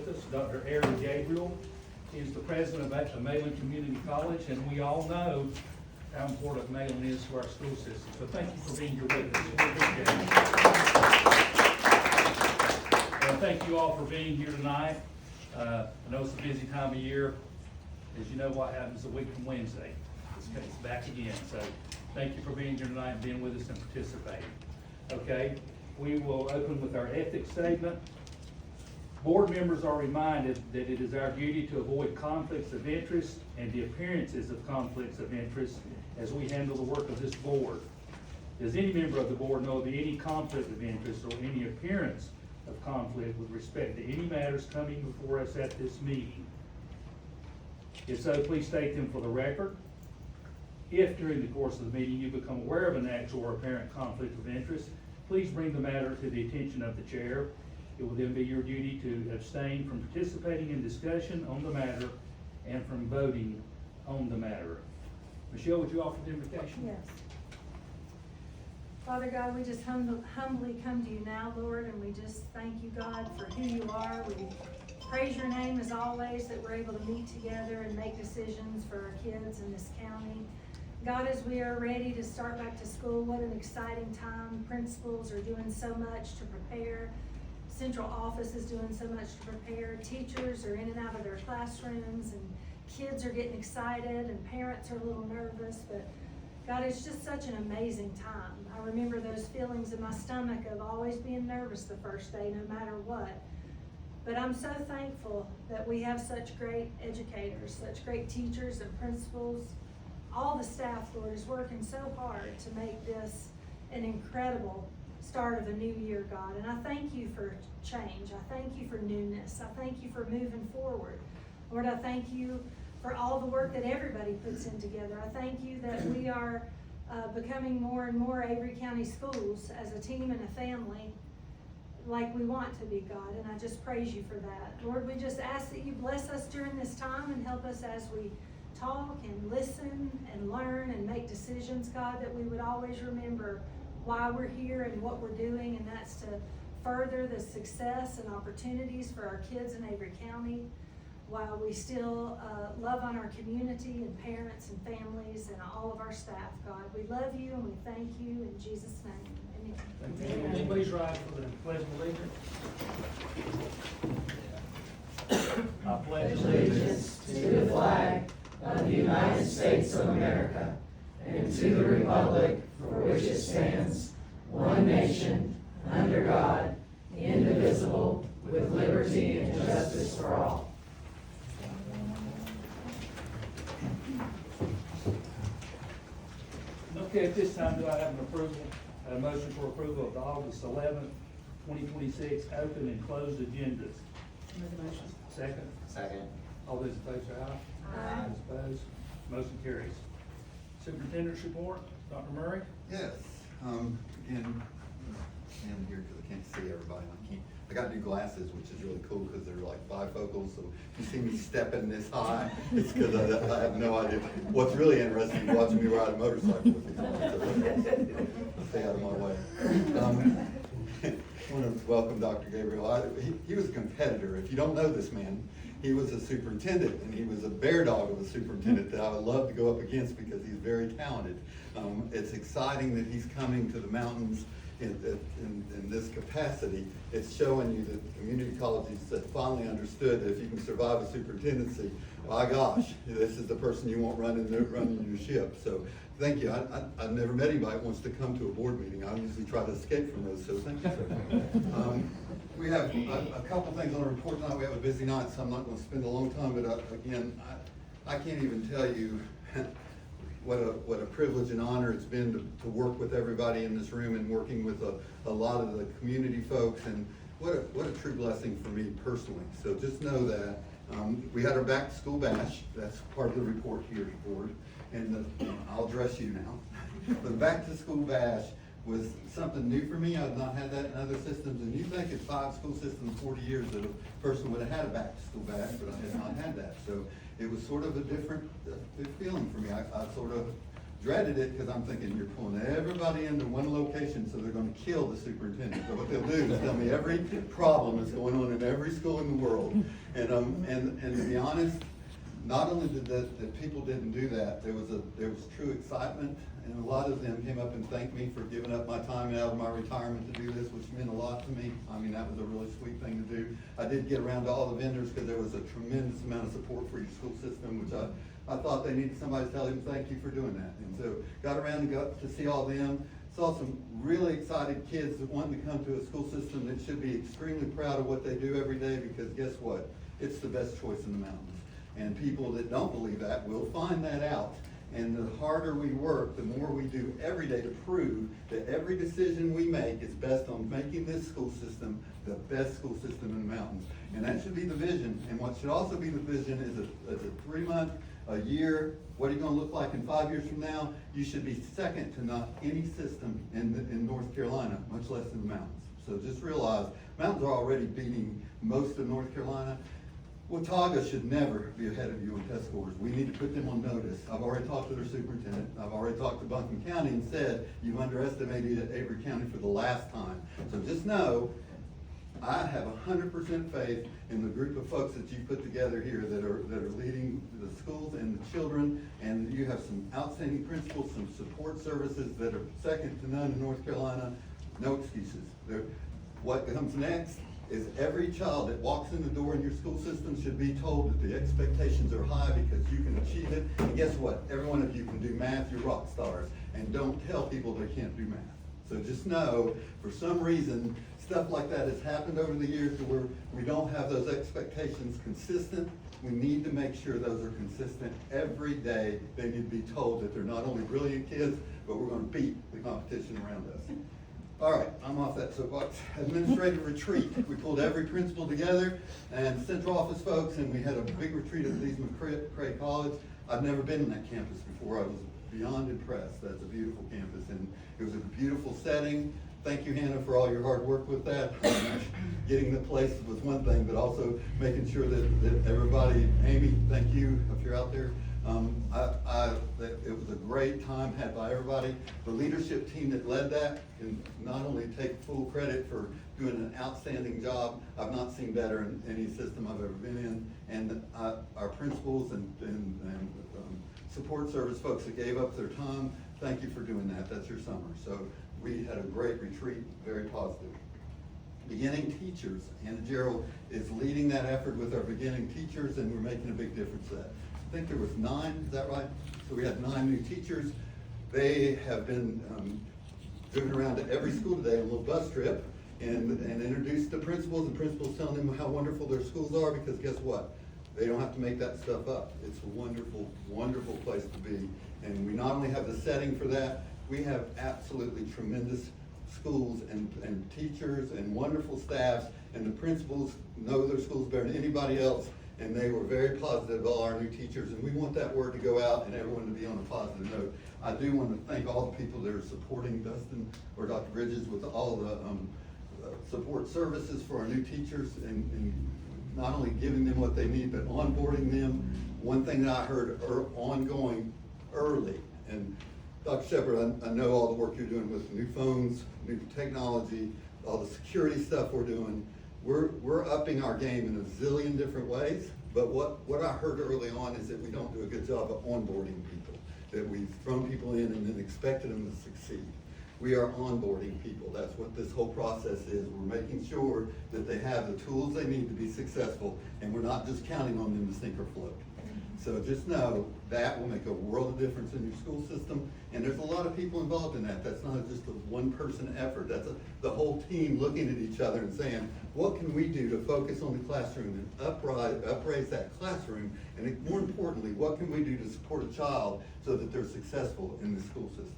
us, Dr. Avery. He is the president of Mayland Community College, and we all know how important Mayland is to our school system. So thank you for being here with us. We appreciate it. Thank you all for being here tonight. I know it's a busy time of year. As you know, what happens a week from Wednesday. It's back again. So thank you for being here tonight and being with us and participating. Okay, we will open with our ethics statement. Board members are reminded that it is our duty to avoid conflicts of interest and the appearances of conflicts of interest as we handle the work of this board. Does any member of the board know of any conflict of interest or any appearance of conflict with respect to any matters coming before us at this meeting? If so, please state them for the record. If during the course of the meeting you become aware of an actual or apparent conflict of interest, please bring the matter to the attention of the chair. It will then be your duty to abstain from participating in discussion on the matter and from voting on the matter. Michelle, would you offer the invocation? Yes. Father God, we just humbly come to you now, Lord, and we just thank you, God, for who you are. We praise your name as always, that we're able to meet together and make decisions for our kids in this county. God, as we are ready to start back to school, what an exciting time. Principals are doing so much to prepare. Central office is doing so much to prepare. Teachers are in and out of their classrooms, and kids are getting excited, and parents are a little nervous, but God, it's just such an amazing time. I remember those feelings in my stomach of always being nervous the first day, no matter what. But I'm so thankful that we have such great educators, such great teachers and principals. All the staff, Lord, is working so hard to make this an incredible start of a new year, God. And I thank you for change. I thank you for newness. I thank you for moving forward. Lord, I thank you for all the work that everybody puts in together. I thank you that we are becoming more and more Avery County schools as a team and a family like we want to be, God. And I just praise you for that. Lord, we just ask that you bless us during this time and help us as we talk and listen and learn and make decisions, God, that we would always remember why we're here and what we're doing, and that's to further the success and opportunities for our kids in Avery County while we still love on our community and parents and families and all of our staff, God. We love you and we thank you in Jesus' name. Amen. Thank you. Please rise for the pledge of allegiance. I pledge allegiance to the flag of the United States of America and to the republic for which it stands, one nation, under God, indivisible, with liberty and justice for all. Okay, at this time, do I have a motion for approval of the August 11th, 2026 open and closed agendas? Make a motion. Second? Second. All those in favor say aye. Aye. Those opposed? Motion carries. Superintendent's report, Dr. Murray? Yes, again, stand here because I can't see everybody. I got new glasses, which is really cool because they're like bifocals, so if you see me stepping this high, it's because I have no idea. What's really interesting is watching me ride a motorcycle with these on, so stay out of my way. I want to welcome Dr. Gabriel. He was a competitor. If you don't know this man, he was a superintendent, and he was a bear dog of a superintendent that I would love to go up against because he's very talented. It's exciting that he's coming to the mountains in this capacity. It's showing you that the community colleges have finally understood that if you can survive a superintendency, my gosh, this is the person you want running your ship. So thank you. I've never met anybody that wants to come to a board meeting. I usually try to escape from those, so thank you, sir. We have a couple things on the report tonight. We have a busy night, so I'm not going to spend a long time, but again, I can't even tell you what a privilege and honor it's been to work with everybody in this room and working with a lot of the community folks, and what a true blessing for me personally. So just know that we had our back to school bash. That's part of the report here, board, and I'll address you now. The back to school bash was something new for me. I've not had that in other systems, and you think in 5 school systems, 40 years, that a person would have had a back to school bash, but I had not had that. So it was sort of a different feeling for me. I sort of dreaded it because I'm thinking you're pulling everybody into one location, so they're gonna kill the superintendent. So what they'll do is tell me every problem that's going on in every school in the world. And to be honest, not only did that people didn't do that, there was true excitement, and a lot of them came up and thanked me for giving up my time out of my retirement to do this, which meant a lot to me. I mean, that was a really sweet thing to do. I did get around to all the vendors because there was a tremendous amount of support for your school system, which I thought they needed somebody to tell them thank you for doing that. And so got around and got to see all them, saw some really excited kids that wanted to come to a school system that should be extremely proud of what they do every day, because guess what? It's the best choice in the mountains. And people that don't believe that will find that out. And the harder we work, the more we do every day to prove that every decision we make is best on making this school system the best school system in the mountains. And that should be the vision. And what should also be the vision is a 3 month, a year, what are you gonna look like in 5 years from now? You should be second to not any system in North Carolina, much less in the mountains. So just realize, mountains are already beating most of North Carolina. Watauga should never be ahead of you in test scores. We need to put them on notice. I've already talked to their superintendent. I've already talked to Buncombe County and said, you've underestimated Avery County for the last time. So just know, I have 100% faith in the group of folks that you put together here that are leading the schools and the children, and you have some outstanding principals, some support services that are second to none in North Carolina. No excuses. What comes next is every child that walks in the door in your school system should be told that the expectations are high because you can achieve it. And guess what? Every one of you can do math, you're rock stars. And don't tell people they can't do math. So just know, for some reason, stuff like that has happened over the years to where we don't have those expectations consistent. We need to make sure those are consistent every day. They need to be told that they're not only brilliant kids, but we're gonna beat the competition around us. All right, I'm off that soapbox. Administrative retreat. We pulled every principal together and central office folks, and we had a big retreat at Lee's McCrae College. I've never been in that campus before. I was beyond impressed. That's a beautiful campus, and it was a beautiful setting. Thank you, Hannah, for all your hard work with that. Getting the place was one thing, but also making sure that everybody, Amy, thank you if you're out there. It was a great time had by everybody. The leadership team that led that can not only take full credit for doing an outstanding job. I've not seen better in any system I've ever been in. And our principals and support service folks that gave up their time, thank you for doing that. That's your summer. So we had a great retreat, very positive. Beginning teachers, Anna Gerald is leading that effort with our beginning teachers, and we're making a big difference in that. I think there was 9, is that right? So we had 9 new teachers. They have been driven around to every school today on a little bus trip and introduced the principals, and principals telling them how wonderful their schools are, because guess what? They don't have to make that stuff up. It's a wonderful, wonderful place to be. And we not only have the setting for that, we have absolutely tremendous schools and teachers and wonderful staffs, and the principals know their schools better than anybody else. And they were very positive, all our new teachers, and we want that word to go out and everyone to be on a positive note. I do want to thank all the people that are supporting Dustin or Dr. Bridges with all the support services for our new teachers, and not only giving them what they need, but onboarding them. One thing that I heard ongoing early, and Dr. Shepard, I know all the work you're doing with new phones, new technology, all the security stuff we're doing. We're upping our game in a zillion different ways, but what I heard early on is that we don't do a good job of onboarding people, that we've thrown people in and then expected them to succeed. We are onboarding people. That's what this whole process is. We're making sure that they have the tools they need to be successful, and we're not just counting on them to sink or float. So just know that will make a world of difference in your school system, and there's a lot of people involved in that. That's not just a one-person effort. That's the whole team looking at each other and saying, what can we do to focus on the classroom and upraise that classroom, and more importantly, what can we do to support a child so that they're successful in the school system?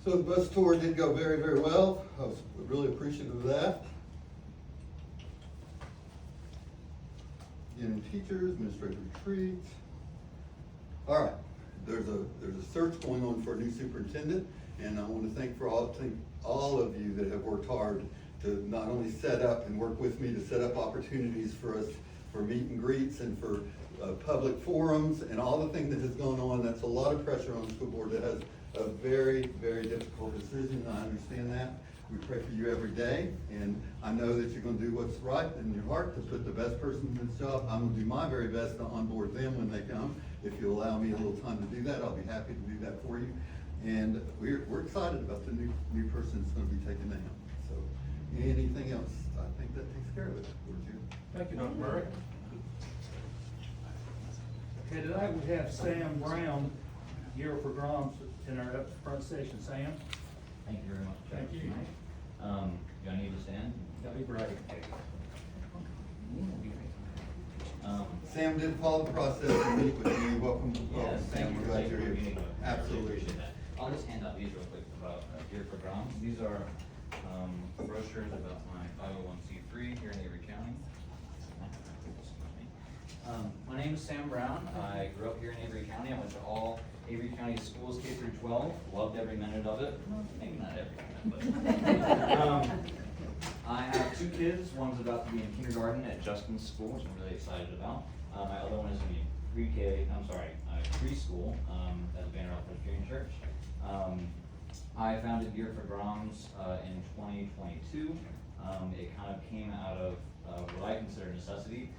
So the bus tour did go very, very well. I was really appreciative of that. Beginning teachers, administrative retreats. All right, there's a search going on for a new superintendent, and I want to thank all of you that have worked hard to not only set up and work with me to set up opportunities for us for meet and greets and for public forums and all the things that has gone on. That's a lot of pressure on the school board that has a very, very difficult decision. I understand that. We pray for you every day, and I know that you're gonna do what's right in your heart to put the best person in this job. I'm gonna do my very best to onboard them when they come. If you allow me a little time to do that, I'll be happy to do that for you. And we're excited about the new person that's gonna be taking the helm. So, anything else? I think that takes care of it. Would you? Thank you, Dr. Murray. Okay, tonight we have Sam Brown here for Groms in our up front session. Sam? Thank you very much. Thank you. Do I need to stand? That'd be great. Sam did follow the process to meet with you. Welcome. Yes, Sam, we're glad you're here. meeting. I really Absolutely. appreciate that. I'll just hand out these real quick about Gear for Groms. These are brochures about my 501c3 here in Avery County. My name is Sam Brown. I grew up here in Avery County. I went to all Avery County schools K through 12. Loved every minute of it. Well, maybe not every minute, but I have two kids. One's about to be in kindergarten at Justin's school, which I'm really excited about. My other one is in preschool at Vanderbilt Presbyterian Church. I founded Gear for Groms in 2022. It kind of came out of what I consider necessity.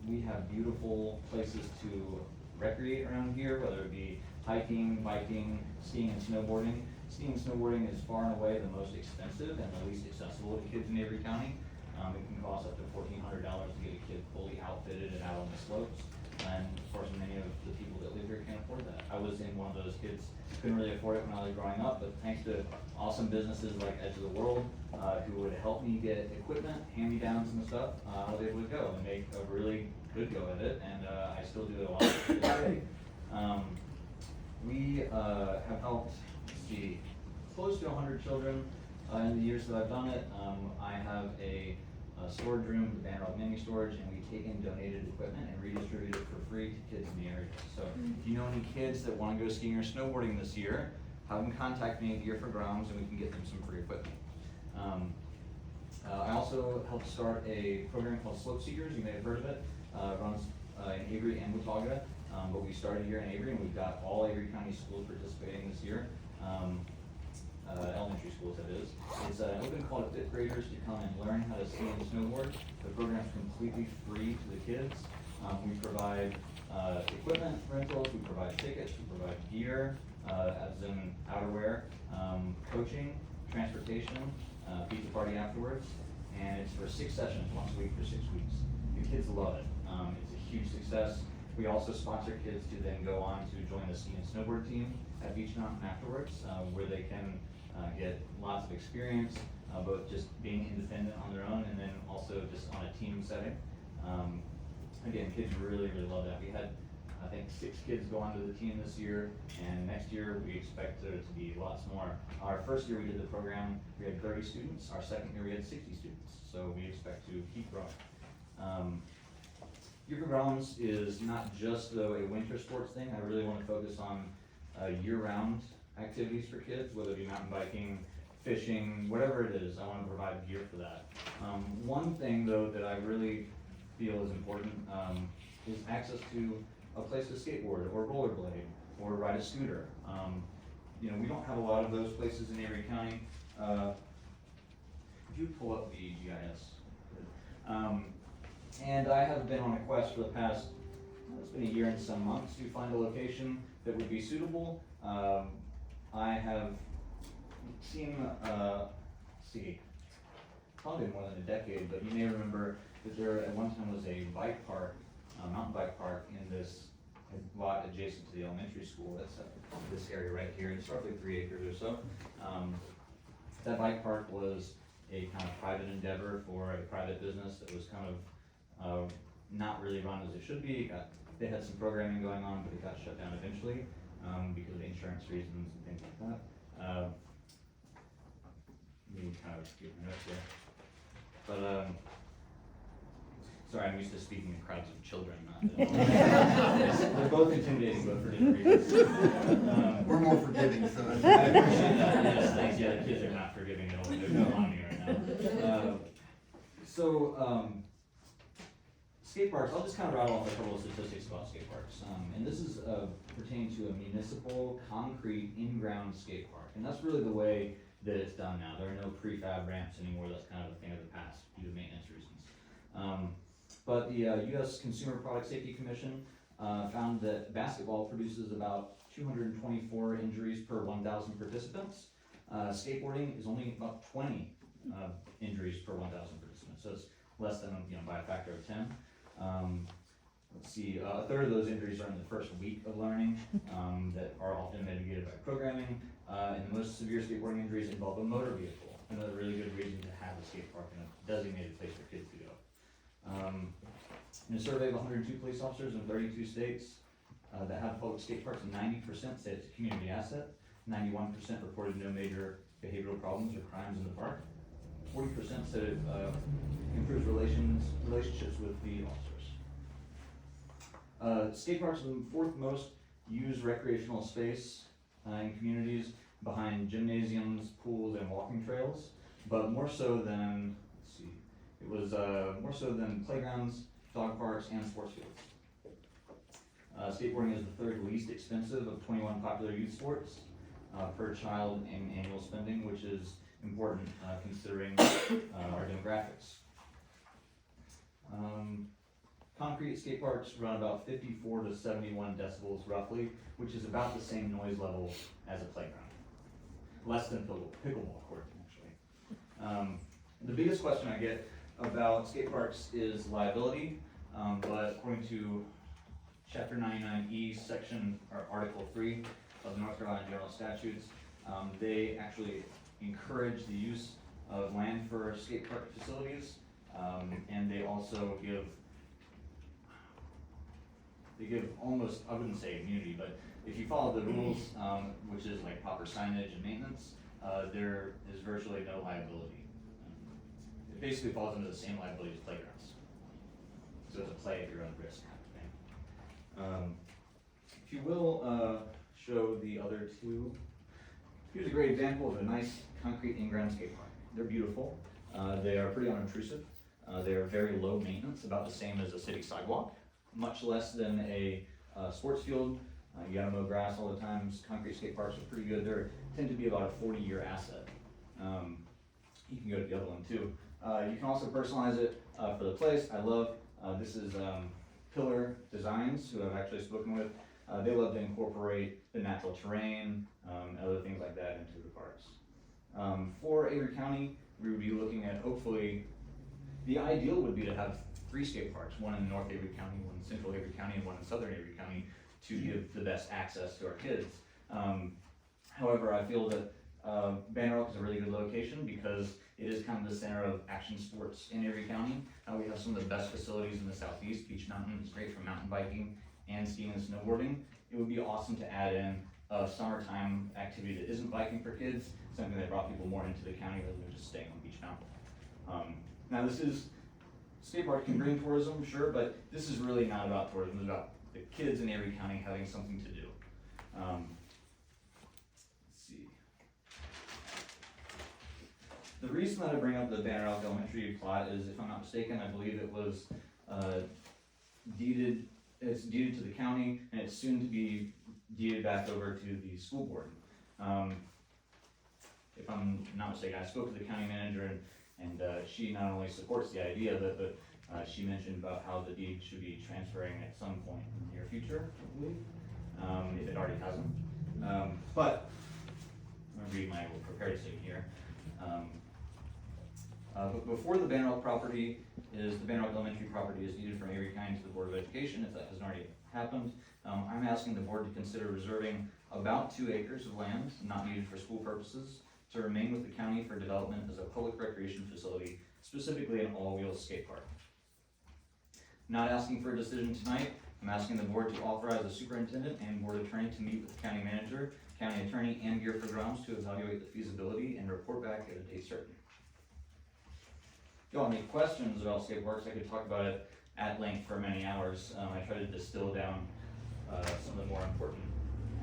We have beautiful places to recreate around here, whether it be hiking, biking, skiing, and snowboarding. Skiing and snowboarding is far and away the most expensive and the least accessible to kids in Avery County. It can cost up to $1,400 to get a kid fully outfitted and out on the slopes. And of course, many of the people that live here can't afford that. I was in one of those kids, couldn't really afford it when I was growing up, but thanks to awesome businesses like Edge of the World, who would help me get equipment, hand-me-downs and stuff, I was able to go and make a really good go at it, and I still do it a lot today. We have helped, let's see, close to 100 children in the years that I've done it. I have a storage room, the Vanderbilt Mini Storage, and we take in donated equipment and redistribute it for free to kids in the area. So if you know any kids that want to go skiing or snowboarding this year, have them contact me at Gear for Groms and we can get them some free equipment. I also helped start a program called Slope Seekers. You may have heard of it. It runs in Avery and Watauga, but we started here in Avery, and we've got all Avery County schools participating this year. Elementary schools, that is. It's an open call to fifth graders to come and learn how to ski and snowboard. The program's completely free to the kids. We provide equipment rentals, we provide tickets, we provide gear, as in outerwear, coaching, transportation, pizza party afterwards, and it's for 6 sessions, once a week for 6 weeks. The kids love it. It's a huge success. We also sponsor kids to then go on to join the ski and snowboard team at Beach Mountain afterwards, where they can get lots of experience, both just being independent on their own and then also just on a team setting. Again, kids really, really love that. We had, I think, 6 kids go onto the team this year, and next year we expect there to be lots more. Our first year we did the program, we had 30 students. Our second year we had 60 students, so we expect to keep growing. Gear for Groms is not just though a winter sports thing. I really want to focus on year-round activities for kids, whether it be mountain biking, fishing, whatever it is. I want to provide gear for that. One thing though that I really feel is important is access to a place to skateboard or rollerblade or ride a scooter. You know, we don't have a lot of those places in Avery County. Could you pull up the GIS? And I have been on a quest for the past, it's been a year and some months to find a location that would be suitable. I have seen, probably more than a decade, but you may remember that there at one time was a bike park, mountain bike park in this lot adjacent to the elementary school. That's this area right here. It's roughly 3 acres or so. That bike park was a kind of private endeavor for a private business that was kind of not really run as it should be. They had some programming going on, but it got shut down eventually because of insurance reasons and things like that. Let me kind of get my notes here. But sorry, I'm used to speaking to crowds of children. They're both intimidating, but for different reasons. We're more forgiving, so. I appreciate that. Yes, thanks. Yeah, the kids are not forgiving at all. They're no on me right now. skate parks, I'll just kind of rattle off a couple of statistics about skate parks. And this is pertaining to a municipal concrete in-ground skate park. And that's really the way that it's done now. There are no prefab ramps anymore. That's kind of a thing of the past due to maintenance reasons. But the U.S. Consumer Product Safety Commission found that basketball produces about 224 injuries per 1,000 participants. Skateboarding is only about 20 injuries per 1,000 participants. So it's less than, by a factor of 10. Let's see, a third of those injuries are in the first week of learning that are often mitigated by programming. And the most severe skateboarding injuries involve a motor vehicle. Another really good reason to have a skate park and a designated place for kids to go. In a survey of 102 police officers in 32 states that have public skate parks, 90% said it's a community asset. 91% reported no major behavioral problems or crimes in the park. 40% said it improves relationships with the officers. Skate parks are the fourth most used recreational space in communities behind gymnasiums, pools, and walking trails, but more so than, more so than playgrounds, dog parks, and sports fields. Skateboarding is the third least expensive of 21 popular youth sports per child in annual spending, which is important considering our demographics. Concrete skate parks run about 54 to 71 decibels roughly, which is about the same noise level as a playground. Less than pickleball court, actually. The biggest question I get about skate parks is liability, but according to Chapter 99E, Section, or Article 3 of the North Carolina General Statutes, they actually encourage the use of land for skate park facilities, and they also give almost, I wouldn't say immunity, but if you follow the rules, which is like proper signage and maintenance, there is virtually no liability. It basically falls under the same liability as playgrounds. So it's a play at your own risk kind of thing. If you will, show the other two. Here's a great example of a nice concrete in-ground skate park. They're beautiful. They are pretty unobtrusive. They are very low maintenance, about the same as a city sidewalk, much less than a sports field. You gotta mow grass all the time. Concrete skate parks are pretty good. They tend to be about a 40-year asset. You can go to the other one too. You can also personalize it for the place. I love, this is Pillar Designs, who I've actually spoken with. They love to incorporate the natural terrain, other things like that into the parks. For Avery County, we would be looking at, hopefully, the ideal would be to have 3 skate parks, one in North Avery County, one in Central Avery County, and one in Southern Avery County, to give the best access to our kids. However, I feel that Banner Oak is a really good location because it is kind of the center of action sports in Avery County. We have some of the best facilities in the southeast. Beach Mountain is great for mountain biking and skiing and snowboarding. It would be awesome to add in a summertime activity that isn't biking for kids, something that brought people more into the county rather than just staying on Beach Mountain. Now this is, skate park can bring tourism, sure, but this is really not about tourism. It's about the kids in Avery County having something to do. Let's see. The reason that I bring up the Banner Oak Elementary plot is, if I'm not mistaken, I believe it was deeded to the county, and it's soon to be deeded back over to the school board. If I'm not mistaken, I spoke to the county manager, and she not only supports the idea of it, but she mentioned about how the deed should be transferring at some point in the near future, I believe, if it already hasn't. But I'm gonna read my prepared statement here. But before the Banner Oak property is, the Banner Oak Elementary property is deeded from Avery County to the Board of Education, if that hasn't already happened. I'm asking the board to consider reserving about 2 acres of land not needed for school purposes to remain with the county for development as a public recreation facility, specifically an all-wheel skate park. Not asking for a decision tonight. I'm asking the board to authorize the superintendent and board attorney to meet with the county manager, county attorney, and Gear for Grounds to evaluate the feasibility and report back at a date certain. If y'all have any questions about skate parks, I could talk about it at length for many hours. I try to distill down some of the more important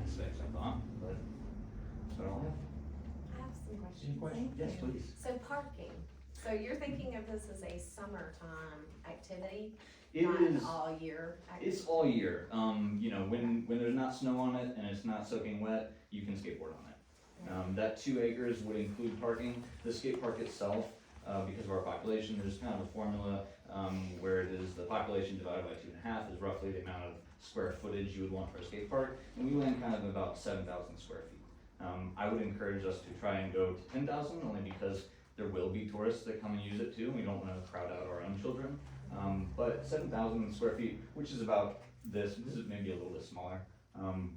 aspects, I thought, but that's what I'll have. I have some questions. Any questions? Yes, please. So parking, so you're thinking of this as a summertime activity, It not is- an all year activity? It's all year. You know, when there's not snow on it and it's not soaking wet, you can skateboard on it. That 2 acres would include parking. The skate park itself, because of our population, there's kind of a formula where it is the population divided by 2.5 is roughly the amount of square footage you would want for a skate park, and we land kind of about 7,000 square feet. I would encourage us to try and go to 10,000, only because there will be tourists that come and use it too, and we don't want to crowd out our own children. But 7,000 square feet, which is about this is maybe a little bit smaller,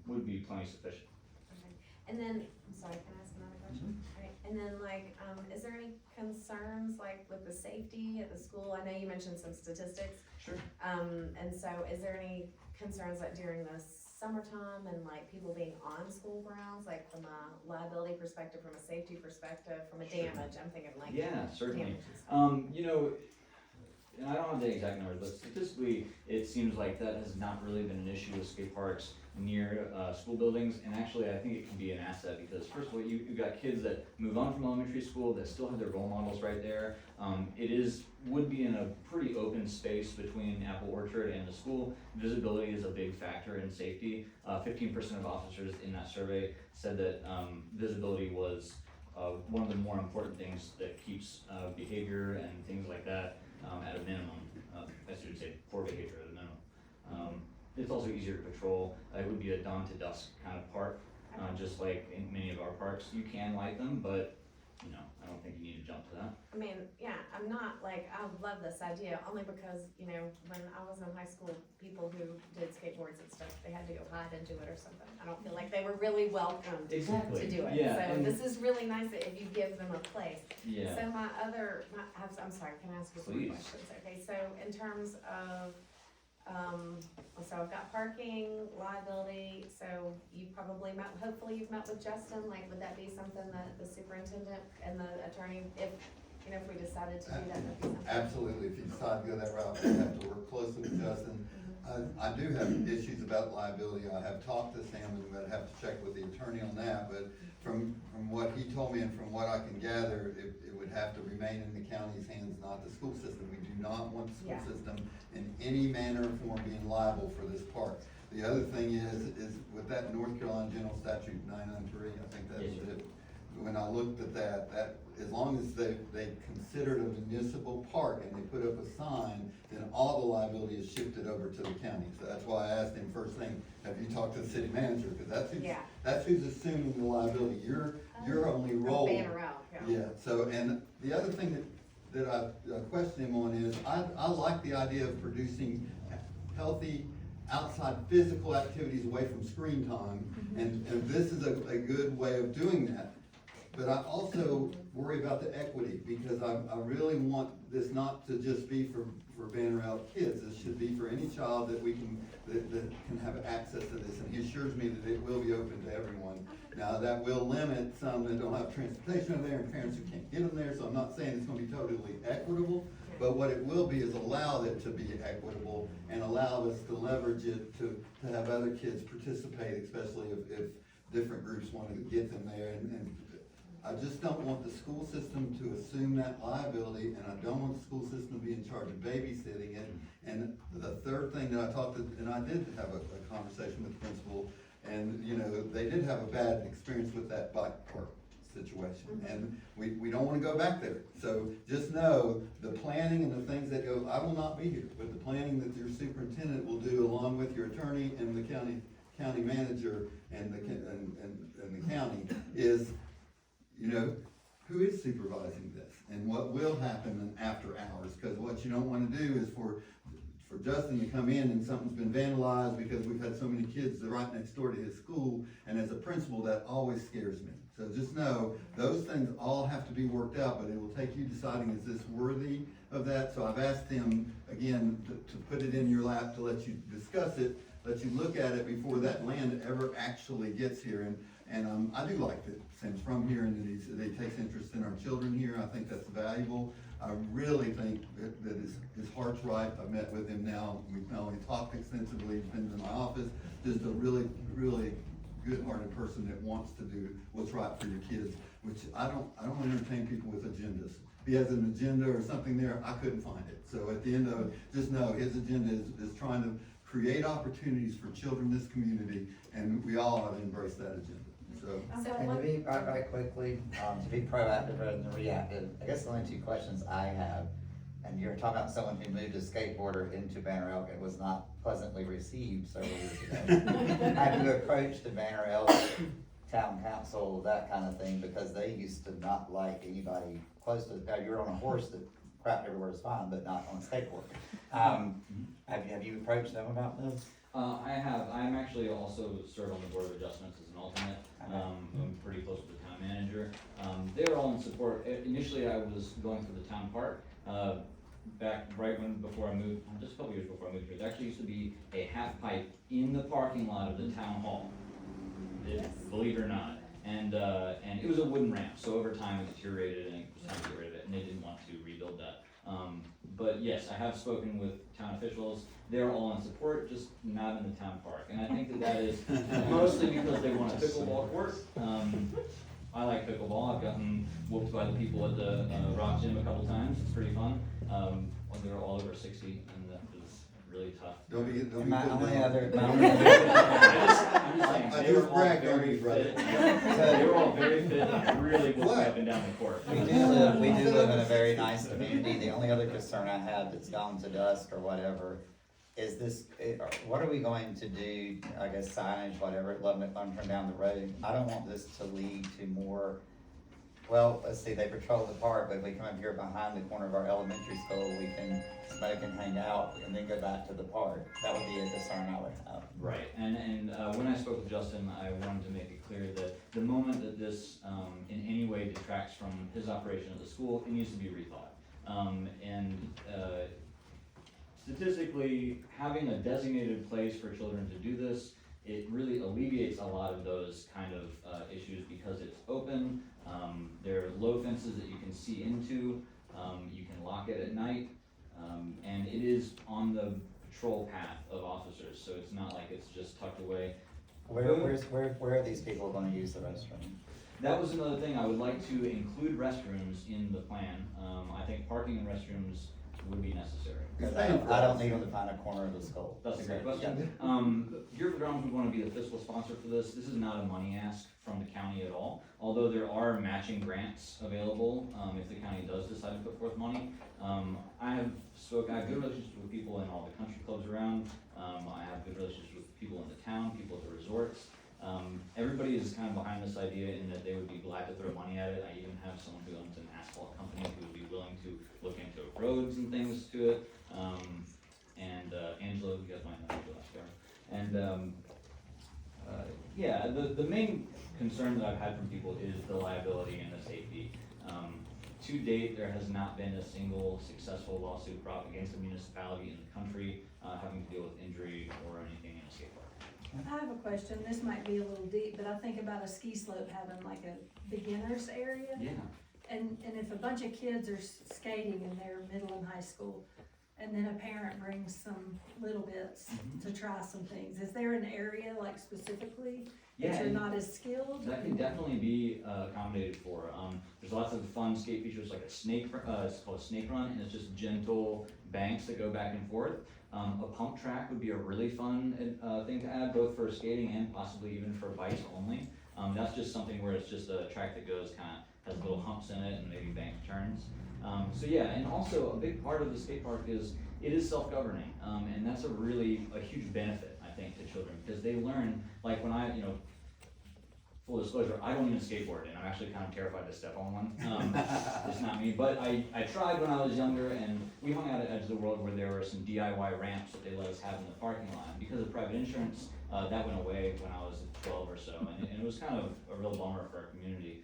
would be plenty sufficient. Okay. And then, I'm sorry, can I ask another question? Alright, and then like, is there any concerns like with the safety at the school? I know you mentioned some statistics. Sure. And so is there any concerns like during the summertime and like people being on school grounds, like from a liability perspective, from a safety perspective, from a Sure. damage? I'm thinking like. Yeah, certainly. damage and stuff. You know, and I don't have the exact numbers, but statistically, it seems like that has not really been an issue with skate parks near school buildings. And actually, I think it can be an asset because first of all, you've got kids that move on from elementary school that still have their role models right there. Would be in a pretty open space between Apple Orchard and the school. Visibility is a big factor in safety. 15% of officers in that survey said that visibility was one of the more important things that keeps behavior and things like that at a minimum. I should say poor behavior at a minimum. It's also easier to patrol. It would be a dawn to dusk kind of park, just like in many of our parks. You can light them, but you know, I don't think you need to jump to that. I mean, yeah, I'm not like, I love this idea only because, you know, when I was in high school, people who did skateboards and stuff, they had to go hide and do it or something. I don't feel like they were really welcomed Exactly. to do it. Yeah, So and- this is really nice that if you give them a place. Yeah. So I'm sorry, can I ask you some Please. questions? Okay, so in terms of, so I've got parking, liability, so you probably hopefully you've met with Justin, like, would that be something that the superintendent and the attorney, if we decided to do that, that'd be something? Absolutely, if you decide to go that route, you have to work closely with Justin. I do have issues about liability. I have talked to Sam, and I'm gonna have to check with the attorney on that, but from what he told me and from what I can gather, it would have to remain in the county's hands, not the school system. We do not want the school Yeah. system in any manner or form being liable for this park. The other thing is with that North Carolina General Statute 993, I think that Yes, was sir. it. When I looked at that, as long as they considered a municipal park and they put up a sign, then all the liability is shifted over to the county. So that's why I asked him first thing, have you talked to the city manager? Because Yeah. that's who's assuming the liability. Your only role. Banner out, yeah. Yeah, so, and the other thing that I question him on is, I like the idea of producing healthy outside physical activities away from screen time, and this is a good way of doing that. But I also worry about the equity, because I really want this not to just be for banner out kids. This should be for any child that can have access to this, and he assures me that it will be open to everyone. Now, that will limit some that don't have transportation over there and parents who can't get them there, so I'm not saying it's gonna be totally equitable, but what it will be is allow it to be equitable and allow us to leverage it to have other kids participate, especially if different groups want to get them there. And I just don't want the school system to assume that liability, and I don't want the school system to be in charge of babysitting it. And the third thing that I did have a conversation with the principal, and, you know, they did have a bad experience with that bike park situation, and we don't wanna go back there. So just know, the planning and the things that go, I will not be here, but the planning that your superintendent will do along with your attorney and the county manager and the county is, you know, who is supervising this and what will happen after hours? Because what you don't want to do is for Justin to come in and something's been vandalized because we've had so many kids right next door to his school, and as a principal, that always scares me. So just know, those things all have to be worked out, but it will take you deciding, is this worthy of that? So I've asked him, again, to put it in your lap, to let you discuss it, let you look at it before that land ever actually gets here. And I do like that Sam's from here and that he takes interest in our children here. I think that's valuable. I really think that his heart's right. I've met with him now. We've not only talked extensively, he's been to my office, just a really, really good-hearted person that wants to do what's right for your kids, which I don't entertain people with agendas. If he has an agenda or something there, I couldn't find it. So at the end of it, just know his agenda is trying to create opportunities for children in this community, and we all ought to embrace that agenda, so. And to be, right quickly, to be proactive rather than reactive, I guess the only two questions I have, and you're talking about someone who moved a skateboarder into Banner Elk and was not pleasantly received several years ago. Have you approached the Banner Elk town council, that kind of thing, because they used to not like anybody close to, now you're on a horse that crap everywhere is fine, but not on a skateboard. Have you approached them about this? I'm actually also serve on the Board of Adjustments as an alternate. I'm pretty close with the town manager. They're all in support. Initially, I was going for the town park, back before I moved, just a couple years before I moved here. There actually used to be a half pipe in the parking lot of the town hall, believe it or not. And it was a wooden ramp, so over time it deteriorated and it was time to get rid of it, and they didn't want to rebuild that. But yes, I have spoken with town officials. They're all in support, just not in the town park. And I think that is mostly because they want a pickleball court. I like pickleball. I've gotten whooped by the people at the rock gym a couple times. It's pretty fun. When they're all over 60, and that is really tough. Don't be putting My only down. other, I just bragged on you, brother. They're all very fit and really whoop What? up and down the court. we do live in a very nice community. The only other concern I have that's gone to dust or whatever is this, what are we going to do, I guess signage, whatever, let them turn down the road. I don't want this to lead to more, well, let's see, they patrol the park, but if we come up here behind the corner of our elementary school, we can smoke and hang out and then go back to the park. That would be a concern I would have. Right, and when I spoke with Justin, I wanted to make it clear that the moment that this in any way detracts from his operation of the school, it needs to be rethought. Statistically, having a designated place for children to do this, it really alleviates a lot of those kind of issues because it's open. There are low fences that you can see into. You can lock it at night, and it is on the patrol path of officers, so it's not like it's just tucked away. Where are these people gonna use the restroom? That was another thing. I would like to include restrooms in the plan. I think parking and restrooms would be necessary. Because I don't need them to find a corner of the school. That's a great question. Bureau of Grounds would want to be the fiscal sponsor for this. This is not a money ask from the county at all, although there are matching grants available if the county does decide to put forth money. I have good relationships with people in all the country clubs around. I have good relationships with people in the town, people at the resorts. Everybody is kind of behind this idea in that they would be glad to throw money at it. I even have someone who owns an asphalt company who would be willing to look into roads and things to it. Angela, you guys might know Angela last year. Yeah, the main concern that I've had from people is the liability and the safety. To date, there has not been a single successful lawsuit brought against a municipality in the country having to deal with injury or anything in a skate park. I have a question, this might be a little deep, but I think about a ski slope having like a beginner's area. Yeah. And if a bunch of kids are skating in their middle and high school, and then a parent brings some little bits to try some things, is there an area like specifically that you're not as skilled? That can definitely be accommodated for. There's lots of fun skate features like it's called a snake run, and it's just gentle banks that go back and forth. A pump track would be a really fun thing to add, both for skating and possibly even for bikes only. That's just something where it's just a track that goes has little humps in it and maybe bank turns. So yeah, and also a big part of the skate park is it is self-governing, and that's a huge benefit, I think, to children, because they learn, like when full disclosure, I don't even skateboard, and I'm actually kind of terrified to step on one. It's not me, but I tried when I was younger, and we hung out at Edge of the World where there were some DIY ramps that they let us have in the parking lot. Because of private insurance, that went away when I was 12 or so, and it was kind of a real bummer for our community.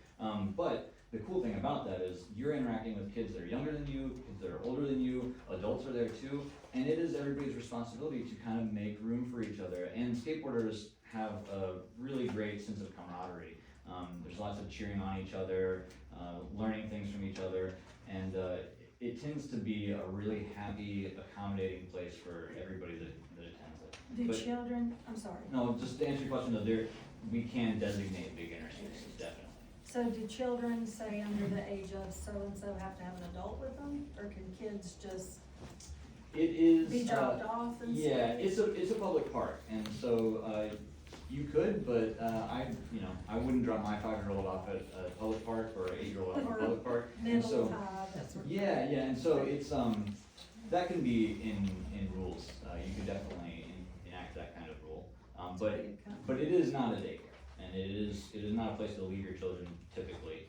But the cool thing about that is you're interacting with kids that are younger than you, kids that are older than you, adults are there too, and it is everybody's responsibility to kind of make room for each other. And skateboarders have a really great sense of camaraderie. There's lots of cheering on each other, learning things from each other, and it tends to be a really happy, accommodating place for everybody that attends it. Children, I'm sorry. No, just to answer your question, though, we can designate beginner spaces, definitely. So do children, say under the age of so-and-so, have to have an adult with them, or can kids just It is. be dropped off and stuff? Yeah, it's a public park, and so, you could, but, I wouldn't drop my 5-year-old off at a public park or an 8-year-old off at a public park. And Middle so, tide, that sort of thing. yeah, and so it's, that can be in rules, you could definitely enact that kind of rule. But it is not a daycare, and it is not a place to leave your children typically.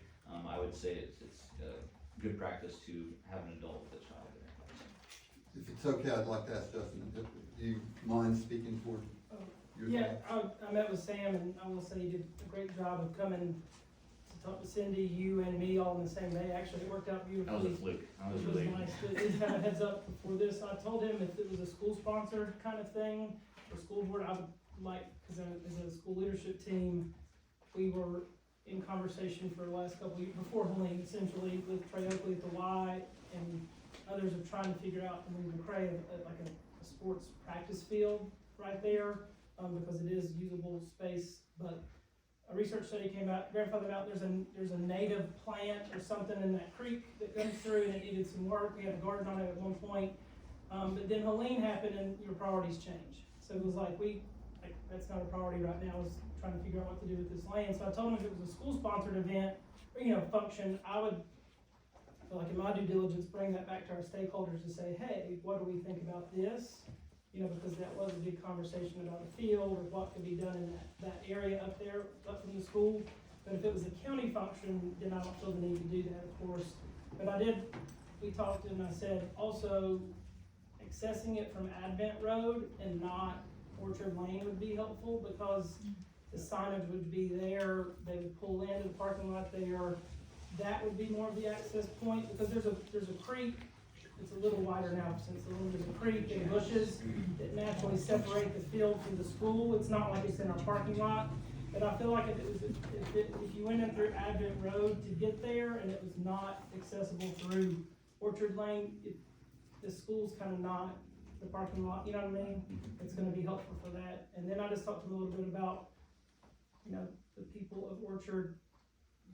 I would say it's good practice to have an adult with a child there. If it's okay, I'd like to ask Justin, do you mind speaking for your Yeah, thoughts? I met with Sam, and I will say he did a great job of coming to talk to Cindy, you and me all in the same day. Actually, it worked out That was beautifully. a fluke, that was Which really. nice. Just kind of heads up before this, I told him if it was a school sponsored kind of thing, or school board, I would like, cause as a school leadership team, we were in conversation for the last couple of years, before Helene, essentially, with Trey Oakley at the Y, and others are trying to figure out, and we McCray, like a sports practice field right there, because it is usable space, but a research study came out, grandfathered out, there's a native plant or something in that creek that comes through, and it needed some work. We had a garden on it at one point, but then Helene happened and your priorities change. So it was like, that's not a priority right now, is trying to figure out what to do with this land. So I told him if it was a school-sponsored event, or, function, I would, like in my due diligence, bring that back to our stakeholders to say, hey, what do we think about this? Because that was a big conversation about the field, or what could be done in that area up there, up from the school. But if it was a county function, then I don't feel the need to do that, of course. But we talked, and I said, also, accessing it from Advent Road and not Orchard Lane would be helpful, because the signage would be there, they would pull into the parking lot there. That would be more of the access point, because there's a creek. It's a little wider now, since there's a creek and bushes that naturally separate the field from the school. It's not like it's in our parking lot, but I feel like if you went in through Advent Road to get there, and it was not accessible through Orchard Lane, the school's kind of not the parking lot, you know what I mean? It's gonna be helpful for that. And then I just talked to them a little bit about, the people of Orchard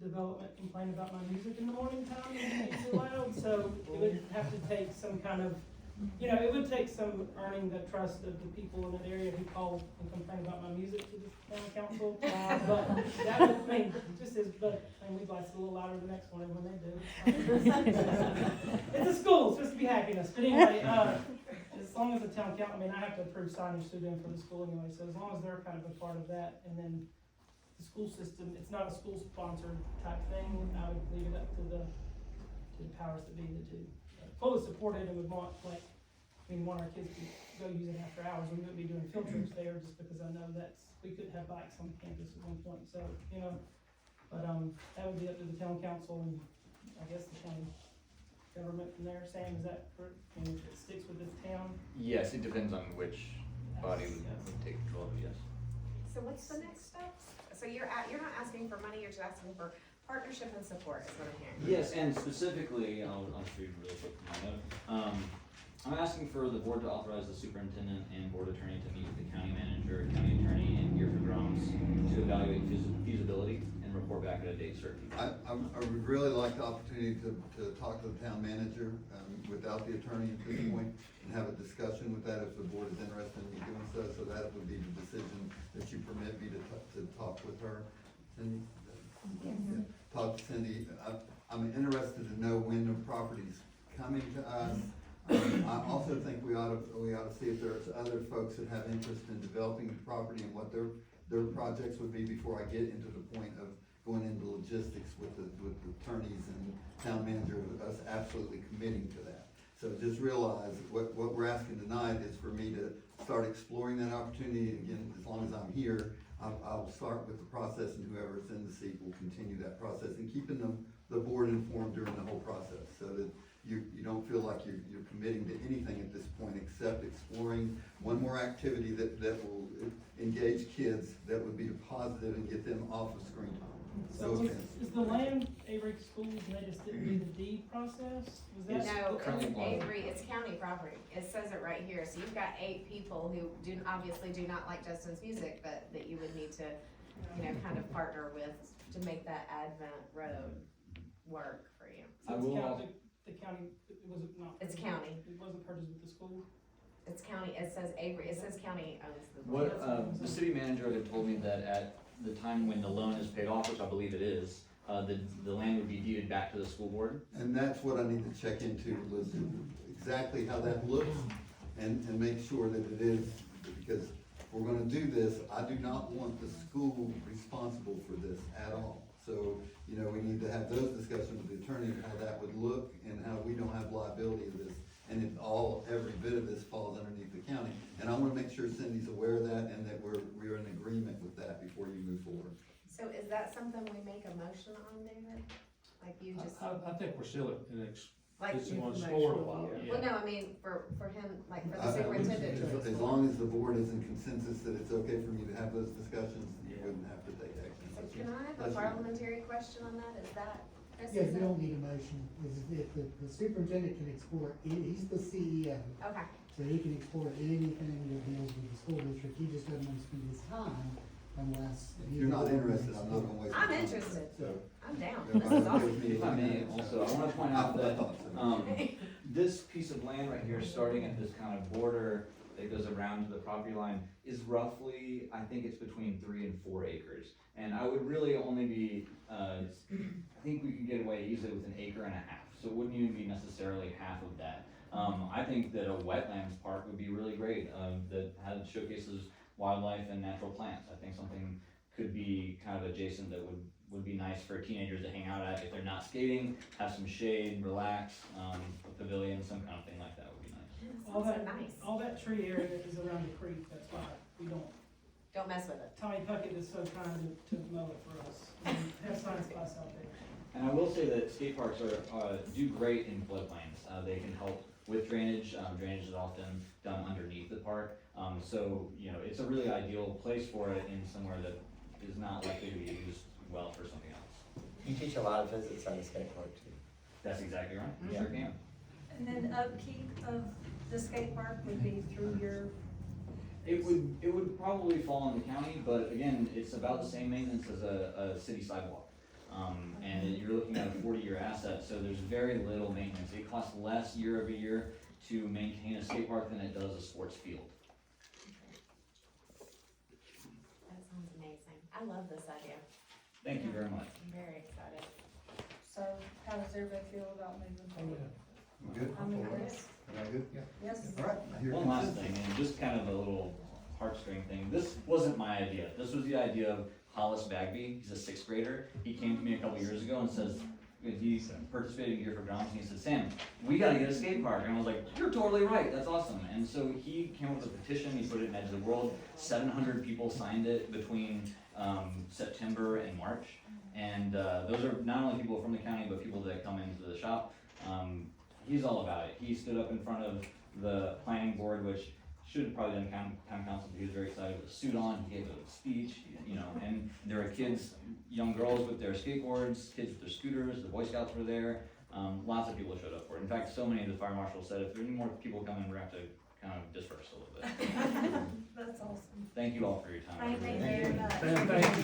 development complain about my music in the morning time and it's too loud, so it would have to take some kind of, it would take some earning the trust of the people in that area who call and complain about my music to the town council. But that would, we'd like it a little louder the next morning when they do. It's a school, it's supposed to be happiness, but anyway, as long as the town council, I have to approve signage to them for the school anyway, so as long as they're kind of a part of that, and then the school system, it's not a school-sponsored type thing, I would leave it up to the powers that be to fully support it, and would want, want our kids to go use it after hours. We wouldn't be doing field trips there, just because I know we could have bikes on campus at one point, so, but, that would be up to the town council, and I guess the county government from there. Sam, is that correct? And if it sticks with this town? Yes, it depends on which body would take control of it, yes. So what's the next steps? So you're not asking for money, you're just asking for partnership and support, is what I'm hearing. Yes, and specifically, I'll just read really quick from my note. I'm asking for the board to authorize the superintendent and board attorney to meet with the county manager, county attorney, and Gearford Groms to evaluate feasibility and report back at a date certain. I would really like the opportunity to talk to the town manager, without the attorney at this point, and have a discussion with that if the board is interested in me doing so. So that would be the decision that you permit me to talk with her. Cindy? Yeah. Talk to Cindy. I'm interested to know when the property's coming to us. I also think we ought to see if there's other folks that have interest in developing the property and what their projects would be before I get into the point of going into logistics with the attorneys and town manager, us absolutely committing to that. So just realize what we're asking tonight is for me to start exploring that opportunity. Again, as long as I'm here, I'll start with the process, and whoever's in the seat will continue that process, and keeping the board informed during the whole process, so that you don't feel like you're committing to anything at this point except exploring one more activity that will engage kids, that would be positive and get them off of screen time. So is the land Avery schools, and they just didn't do the deed process? Was that? No, currently it's one. Avery, it's county property. It says it right here. So you've got 8 people who obviously do not like Justin's music, but that you would need to you know, kind of partner with to make that Advent Road work for you. So I it's will county, the county, it wasn't not. It's county. It wasn't purchased with the school? It's county, it says Avery, it says county owns the. What, the city manager had told me that at the time when the loan is paid off, which I believe it is, the land would be deeded back to the school board. And that's what I need to check into, Liz, exactly how that looks and make sure that it is, because if we're gonna do this, I do not want the school responsible for this at all. So, you know, we need to have those discussions with the attorney, how that would look and how we don't have liability of this. And if every bit of this falls underneath the county. And I wanna make sure Cindy's aware of that and that we're in agreement with that before you move forward. So is that something we make a motion on, David? Like you just, I think we're still like, it's on sport a while, well, yeah. no, I mean, for him, like for the superintendent to As explore. long as the board is in consensus that it's okay for me to have those discussions, you wouldn't have to take action. So can I have a That's you. parliamentary question on that? Is that, Chris? Yes, is we that- don't need a motion, is if the superintendent can explore, he's the CEO, Okay, so he can explore anything that deals with the school district, he just doesn't want to spend his time unless. If you're not interested, I'm not gonna waste. I'm my time. interested. So. I'm down. if This I is give awesome. me- If I may, also, I wanna point out that, thought so. this piece of land right here, starting at this kind of border that goes around to the property line, is roughly, I think it's between 3 and 4 acres. And I would really only be, I think we could get away easily with 1.5 acres, so it wouldn't even be necessarily half of that. I think that a wetlands park would be really great, that showcases wildlife and natural plants. I think something could be kind of adjacent that would be nice for teenagers to hang out at if they're not skating, have some shade, relax, a pavilion, some kind of thing like that would be nice. All Sounds so that, nice. all that tree area is around the creek, that's why we don't, Don't mess with it. Tommy Puckett is so kind to mow it for us, and have science class out there. And I will say that skate parks do great in floodplains. They can help with drainage. Drainage is often done underneath the park. So, you know, it's a really ideal place for it in somewhere that is not likely to be used well for something else. You teach a lot of physics on the skate park too. That's exactly right. Yeah. Sure can. And then upkeep of the skate park would be through your, It would probably fall on the county, but again, it's about the same maintenance as a city sidewalk. And you're looking at a 40-year asset, so there's very little maintenance. It costs less year over year to maintain a skate park than it does a sports field. That sounds amazing. I love this idea. Thank you very much. I'm very excited. so how does everybody feel about moving forward? Good? I mean, Chris? Am I good? Yes? All right. I hear One last consensus. thing, and just kind of a little heartstring thing. This wasn't my idea. This was the idea of Hollis Bagby. He's a 6th grader. He came to me a couple years ago and says, he's participating here for Drums, and he said, Sam, we gotta get a skate park. And I was like, you're totally right, that's awesome. And so he came up with a petition, he put it in Edge of the World. 700 people signed it between September and March. And those are not only people from the county, but people that come into the shop. He's all about it. He stood up in front of the planning board, which should have probably done town council, but he was very excited with a suit on. He gave a speech, you know, and there were kids, young girls with their skateboards, kids with their scooters, the Boy Scouts were there. Lots of people showed up for it. In fact, so many of the fire marshals said if there are any more people coming, we're gonna have to kind of disperse a little bit. That's awesome. Thank you all for your time. Thank you very much. Sam, thank you.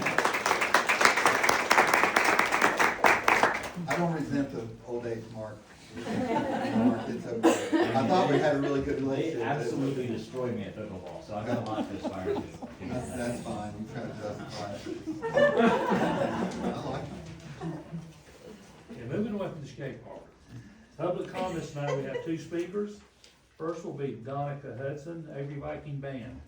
I don't resent the old age Mark. Mark, it's okay. I thought we had a really good They relationship. absolutely destroyed me at pickleball, so I've got a lot to aspire to. That's fine, you try to justify it. I like it. Okay, moving away from the skate park. Public comments tonight, we have 2 speakers. First will be Donica Hudson, Avery Viking Band.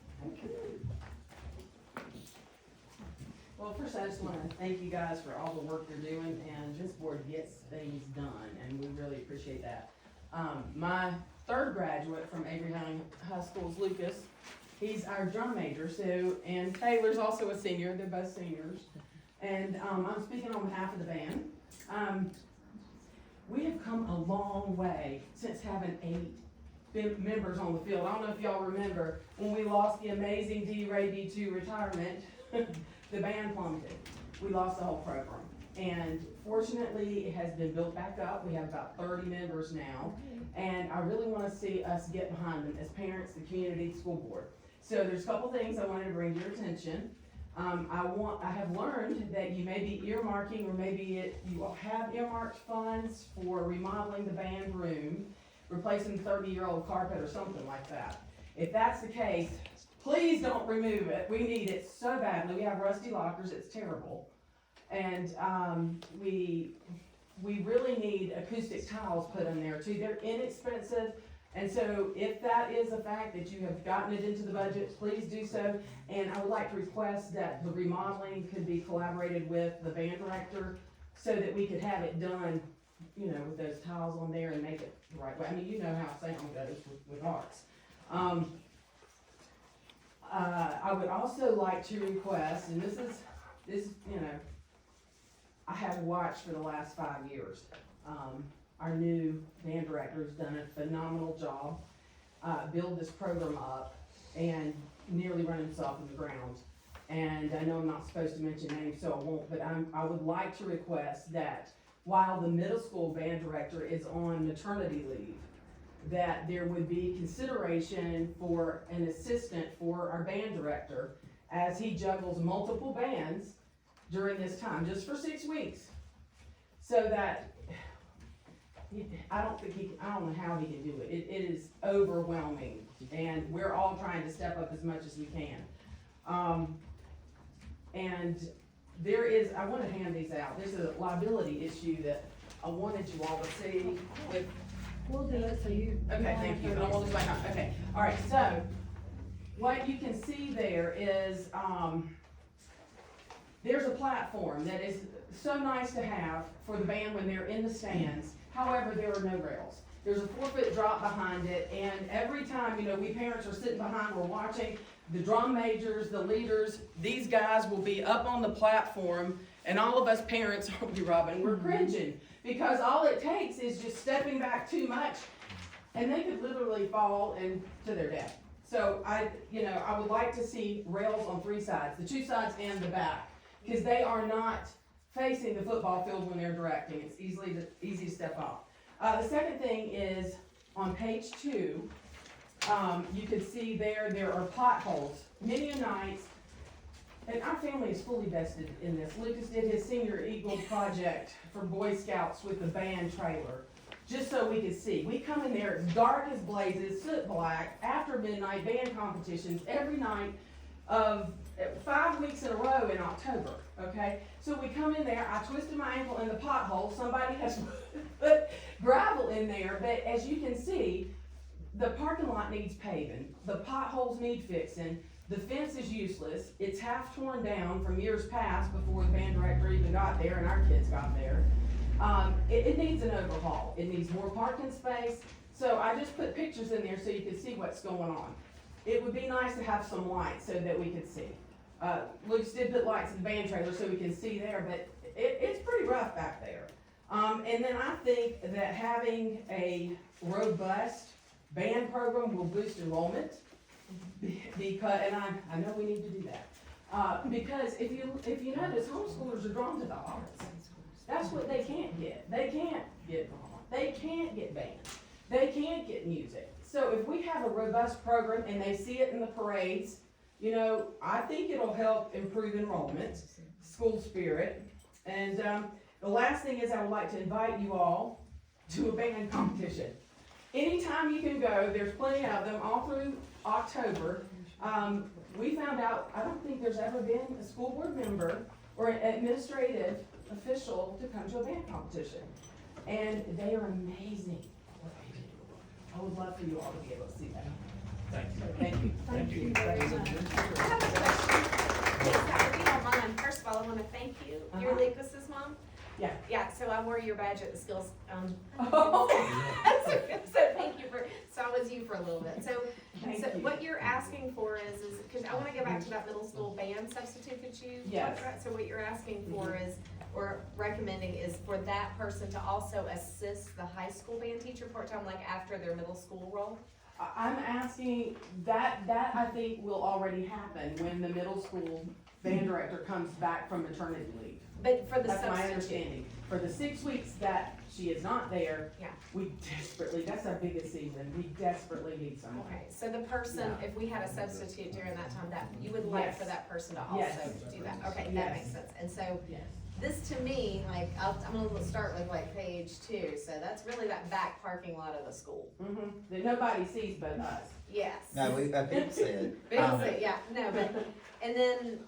Well, first I just wanna thank you guys for all the work you're doing, and this board gets things done, and we really appreciate that. My 3rd graduate from Avery High School is Lucas. He's our drum major, so, and Taylor's also a senior, they're both seniors. And, I'm speaking on behalf of the band. We have come a long way since having 8 members on the field. I don't know if y'all remember, when we lost the amazing D-Ray D2 retirement, the band plummeted. We lost the whole program. And fortunately, it has been built back up. We have about 30 members now. And I really wanna see us get behind them as parents, the community, the school board. So there's a couple things I wanted to bring to your attention. I have learned that you may be earmarking, or maybe you have earmarked funds for remodeling the band room, replacing the 30-year-old carpet or something like that. If that's the case, please don't remove it. We need it so badly. We have rusty lockers, it's terrible. And, we really need acoustic tiles put in there too. They're inexpensive. And so if that is a fact that you have gotten it into the budget, please do so. And I would like to request that the remodeling could be collaborated with the band director so that we could have it done, you know, with those tiles on there and make it the right way. I mean, you know how sound goes with arts. I would also like to request, and this, you know, I have watched for the last 5 years. Our new band director has done a phenomenal job, build this program up and nearly run himself in the ground. And I know I'm not supposed to mention names, so I won't, but I would like to request that while the middle school band director is on maternity leave, that there would be consideration for an assistant for our band director as he juggles multiple bands during this time, just for 6 weeks. So that, I don't know how he can do it. It is overwhelming, and we're all trying to step up as much as we can. And there is, I wanna hand these out. There's a liability issue that I wanted you all to see with. We'll do it, so you. Okay, thank you. I don't want to explain how, okay. All right, so what you can see there is, there's a platform that is so nice to have for the band when they're in the stands. However, there are no rails. There's a 4-foot drop behind it, and every time, you know, we parents are sitting behind, we're watching, the drum majors, the leaders, these guys will be up on the platform, and all of us parents, aren't we, Robin, we're cringing, because all it takes is just stepping back too much, and they could literally fall into their death. So I would like to see rails on 3 sides, the 2 sides and the back, because they are not facing the football field when they're directing. It's easy to step off. The second thing is on page 2, you can see there are potholes. Many a night, and our family is fully vested in this. Lucas did his Senior Eagle project for Boy Scouts with the band trailer, just so we could see. We come in there, it's dark as blazes, soot black, after midnight band competitions every night of 5 weeks in a row in October, okay? So we come in there, I twisted my ankle in the pothole, somebody has put gravel in there, but as you can see, the parking lot needs paving, the potholes need fixing, the fence is useless, it's half torn down from years past before the band director even got there and our kids got there. It needs an overhaul, it needs more parking space, so I just put pictures in there so you can see what's going on. It would be nice to have some lights so that we could see. Lucas did put lights in the band trailer so we can see there, but it's pretty rough back there. And then I think that having a robust band program will boost enrollment, because, and I know we need to do that. Because if you notice, homeschoolers are drawn to the arts. That's what they can't get. They can't get drama. They can't get band. They can't get music. So if we have a robust program and they see it in the parades, you know, I think it'll help improve enrollment, school spirit. And the last thing is I would like to invite you all to a band competition. Anytime you can go, there's plenty of them all through October. We found out, I don't think there's ever been a school board member or an administrative official to come to a band competition. And they are amazing what they do. I would love for you all to be able to see that. Thank you. Thank you. Thank you very much. I have a question. Yes, if you don't mind, first of all, I wanna thank you. You're Uh-huh. Lucas's mom? Yeah. Yeah, so I wore your badge at the skills, Oh. so thank you so I was you for a little bit. So Thank you. what you're asking for is, cause I wanna go back to that middle school band substitute that you Yes. talked about. So what you're asking for is, or recommending is for that person to also assist the high school band teacher part-time, like after their middle school role? I'm asking, that I think will already happen when the middle school band director comes back from maternity leave. But for the That's my substitute, understanding. For the 6 weeks that she is not there, yeah. we desperately, that's our biggest season, we desperately need someone. Okay, so the person, Yeah. if we had a substitute during that time, that, you would like Yes. for that person to also Yes. do that? Okay, that Yes. makes sense. And so Yes. this to me, like, I'm gonna start with like page 2, so that's really that back parking lot of the school. That nobody sees but us. Yes. No, people see it. Big city, yeah, no, but, and then,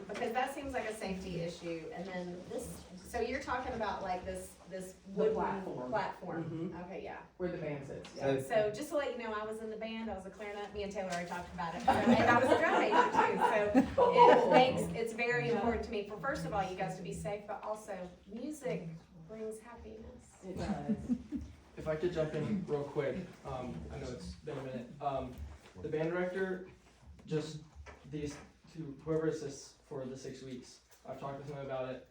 because that seems like a safety issue, and then this, so you're talking about like this The wooden platform. platform. Okay, yeah. Where the band sits. So- So just to let you know, I was in the band, I was a clarinet, me and Taylor already talked about it, and I was a drum major too, so it's very important to me, for first of all, you guys to be safe, but also, music brings happiness. It does. If I could jump in real quick, I know it's been a minute. The band director, just to whoever assists for the 6 weeks, I've talked with him about it.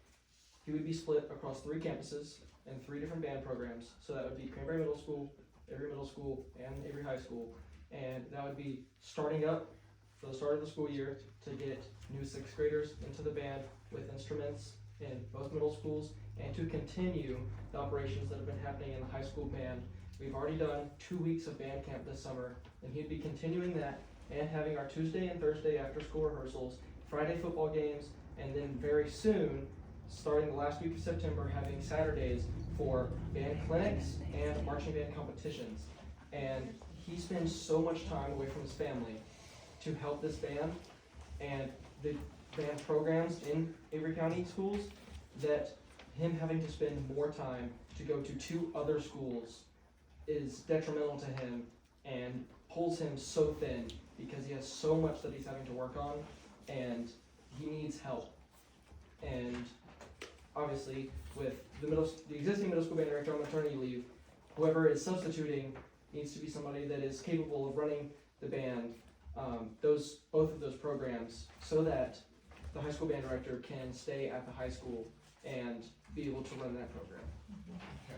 He would be split across 3 campuses and 3 different band programs. So that would be Cranberry Middle School, Avery Middle School, and Avery High School. And that would be starting up for the start of the school year to get new 6th graders into the band with instruments in both middle schools, and to continue the operations that have been happening in the high school band. We've already done 2 weeks of band camp this summer, and he'd be continuing that and having our Tuesday and Thursday after school rehearsals, Friday football games, and then very soon, starting the last week of September, having Saturdays for band clinics and marching band competitions. And he spends so much time away from his family to help this band and the band programs in Avery County schools, that him having to spend more time to go to 2 other schools is detrimental to him and pulls him so thin, because he has so much that he's having to work on and he needs help. And obviously with the existing middle school band director on maternity leave, whoever is substituting needs to be somebody that is capable of running the band, both of those programs, so that the high school band director can stay at the high school and be able to run that program.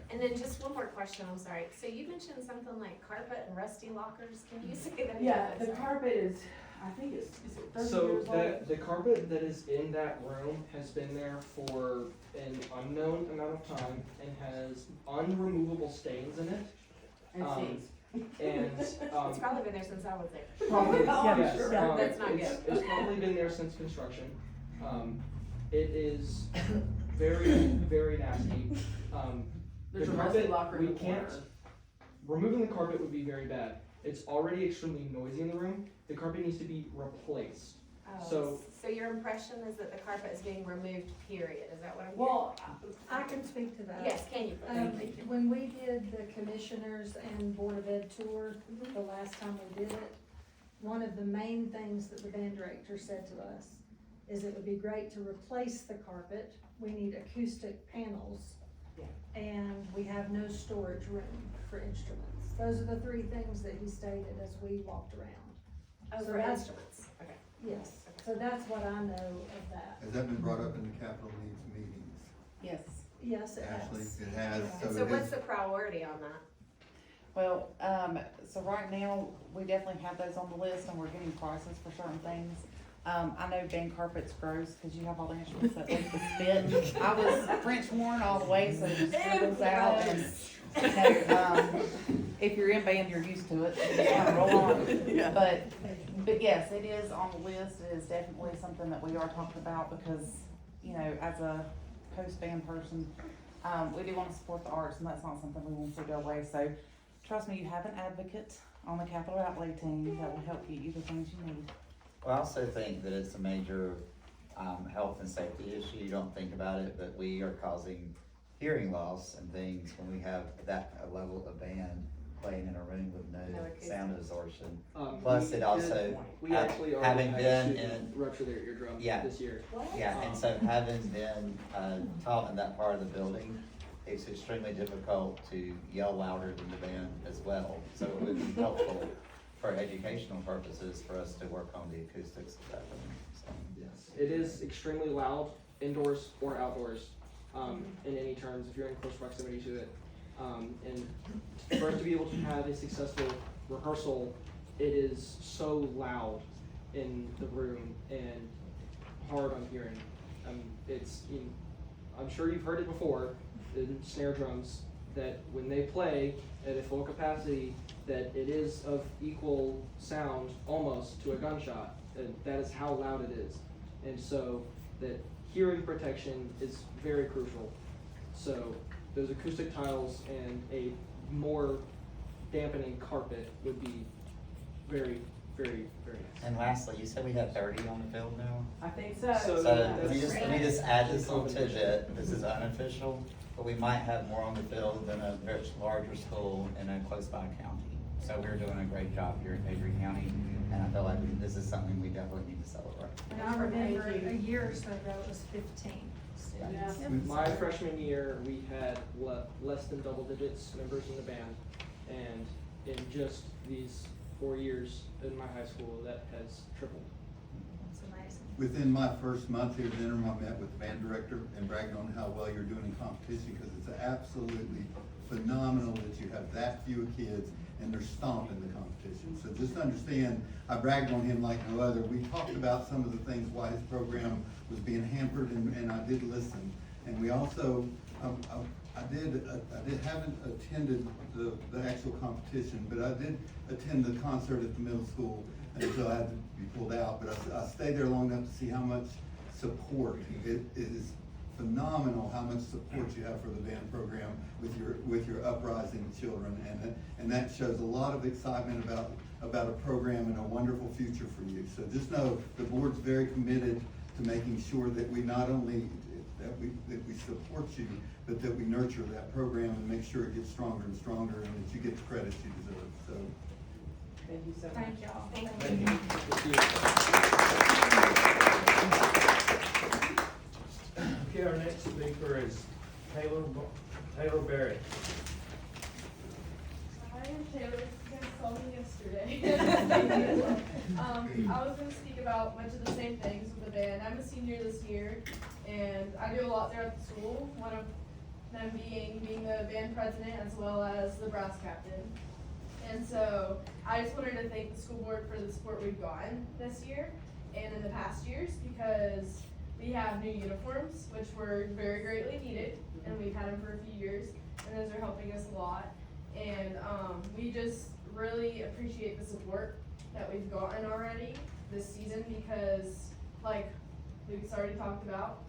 And then just one more question, I'm sorry, so you mentioned something like carpet and rusty lockers, can you say that again? Yeah, I'm the sorry. carpet is, I think is it 30 So years old? the carpet that is in that room has been there for an unknown amount of time and has unremovable stains in it. And um, seats. And, It's probably been there since I was there. probably, Oh, I'm yes, sure. That's not it's probably been there since construction. It is very, very nasty. There's The a rusty carpet, locker in we the can't, corner. removing the carpet would be very bad. It's already extremely noisy in the room. The carpet needs to be replaced. So- So your impression is that the carpet is being removed, period, is that what I'm hearing? Well, I can speak to that. Yes, can you? Thank you. When we did the commissioners and Board of Ed tour, Mhm. the last time we did it, one of the main things that the band director said to us is it would be great to replace the carpet. We need acoustic panels. Yeah. And we have no storage room for instruments. Those are the 3 things that he stated as we walked around. Oh, So for that's- instruments, okay. Yes, so that's what I know of that. Has that been brought up in the capital needs meetings? Yes. Yes, it Ashley, has. it has, Yeah. so And so it what's is, the priority on that? Well, so right now, we definitely have those on the list and we're getting prices for certain things. I know band carpet's gross because you have all the instruments that make the spit. I was French worn all the way, so it just dribbles out and, you know, if you're in band, you're used to it, so you just kind of roll on. But yes, it is on the list. It is definitely something that we are talking about because, you know, as a post-band person, we do want to support the arts and that's not something we want to go away. So trust me, you have an advocate on the capital outlay team that will help get you the things you need. Well, I also think that it's a major health and safety issue. You don't think about it, but we are causing hearing loss and things when we have that level of band playing in a room with No no acoustic. sound absorption. We Plus, it did- also, We actually already having had been a student in- rupture their eardrum Yeah. this year. yeah, and so having been taught in that part of the building, it's extremely difficult to yell louder than the band as well. So it would be helpful for educational purposes for us to work on the acoustics of that room. So. Yes. It is extremely loud, indoors or outdoors, in any terms, if you're in close proximity to it. And for us to be able to have a successful rehearsal, it is so loud in the room and hard on hearing. I'm sure you've heard it before in snare drums, that when they play at a full capacity, that it is of equal sound almost to a gunshot, and that is how loud it is. And so that hearing protection is very crucial. So those acoustic tiles and a more dampening carpet would be very, very, very nice. And lastly, you said we have 30 on the field now? I think so. So So that's let me just add this little tidbit, this is unofficial, but we might have more on the field than a very larger school in a close by county. So we're doing a great job here in Avery County, and I feel like this is something we definitely need to celebrate. And I remember Thank you. a year or so ago, it was 15 students. Yeah. My freshman year, we had less than double digits members in the band, and in just these 4 years in my high school, that has tripled. It's amazing. Within my first month here at the interim, I met with the band director and bragged on how well you're doing in competition, because it's absolutely phenomenal that you have that few kids and they're stomping the competition. So just understand, I bragged on him like no other. We talked about some of the things why his program was being hampered, and I did listen. And we also, I haven't attended the actual competition, but I did attend the concert at the middle school until I had to be pulled out. But I stayed there long enough to see how much support. It is phenomenal how much support you have for the band program with your uprising children, and that shows a lot of excitement about a program and a wonderful future for you. So just know the board's very committed to making sure that we not only that we support you, but that we nurture that program and make sure it gets stronger and stronger, and that you get the credit you deserve. So Thank you so much. Thank y'all. Thank you. Okay, our next speaker is Taylor Barrett. Hi, I'm Taylor. You guys saw me yesterday. I was going to speak about much of the same things with the band. I'm a senior this year, and I do a lot there at the school. One of them being the band president as well as the brass captain. And so I just wanted to thank the school board for the support we've gotten this year and in the past years, because we have new uniforms, which were very greatly needed, and we've had them for a few years, and those are helping us a lot. And we just really appreciate the support that we've gotten already this season, because like Lucas already talked about,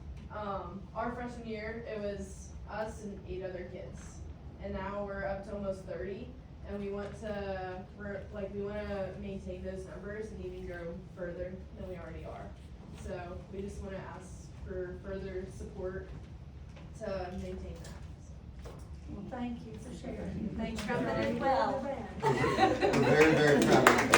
our freshman year, it was us and 8 other kids, and now we're up to almost 30, and we want to maintain those numbers and even grow further than we already are. So we just want to ask for further support to maintain that. Well, thank you for sharing. Thanks for Coming coming in in well. we're very, very proud of you.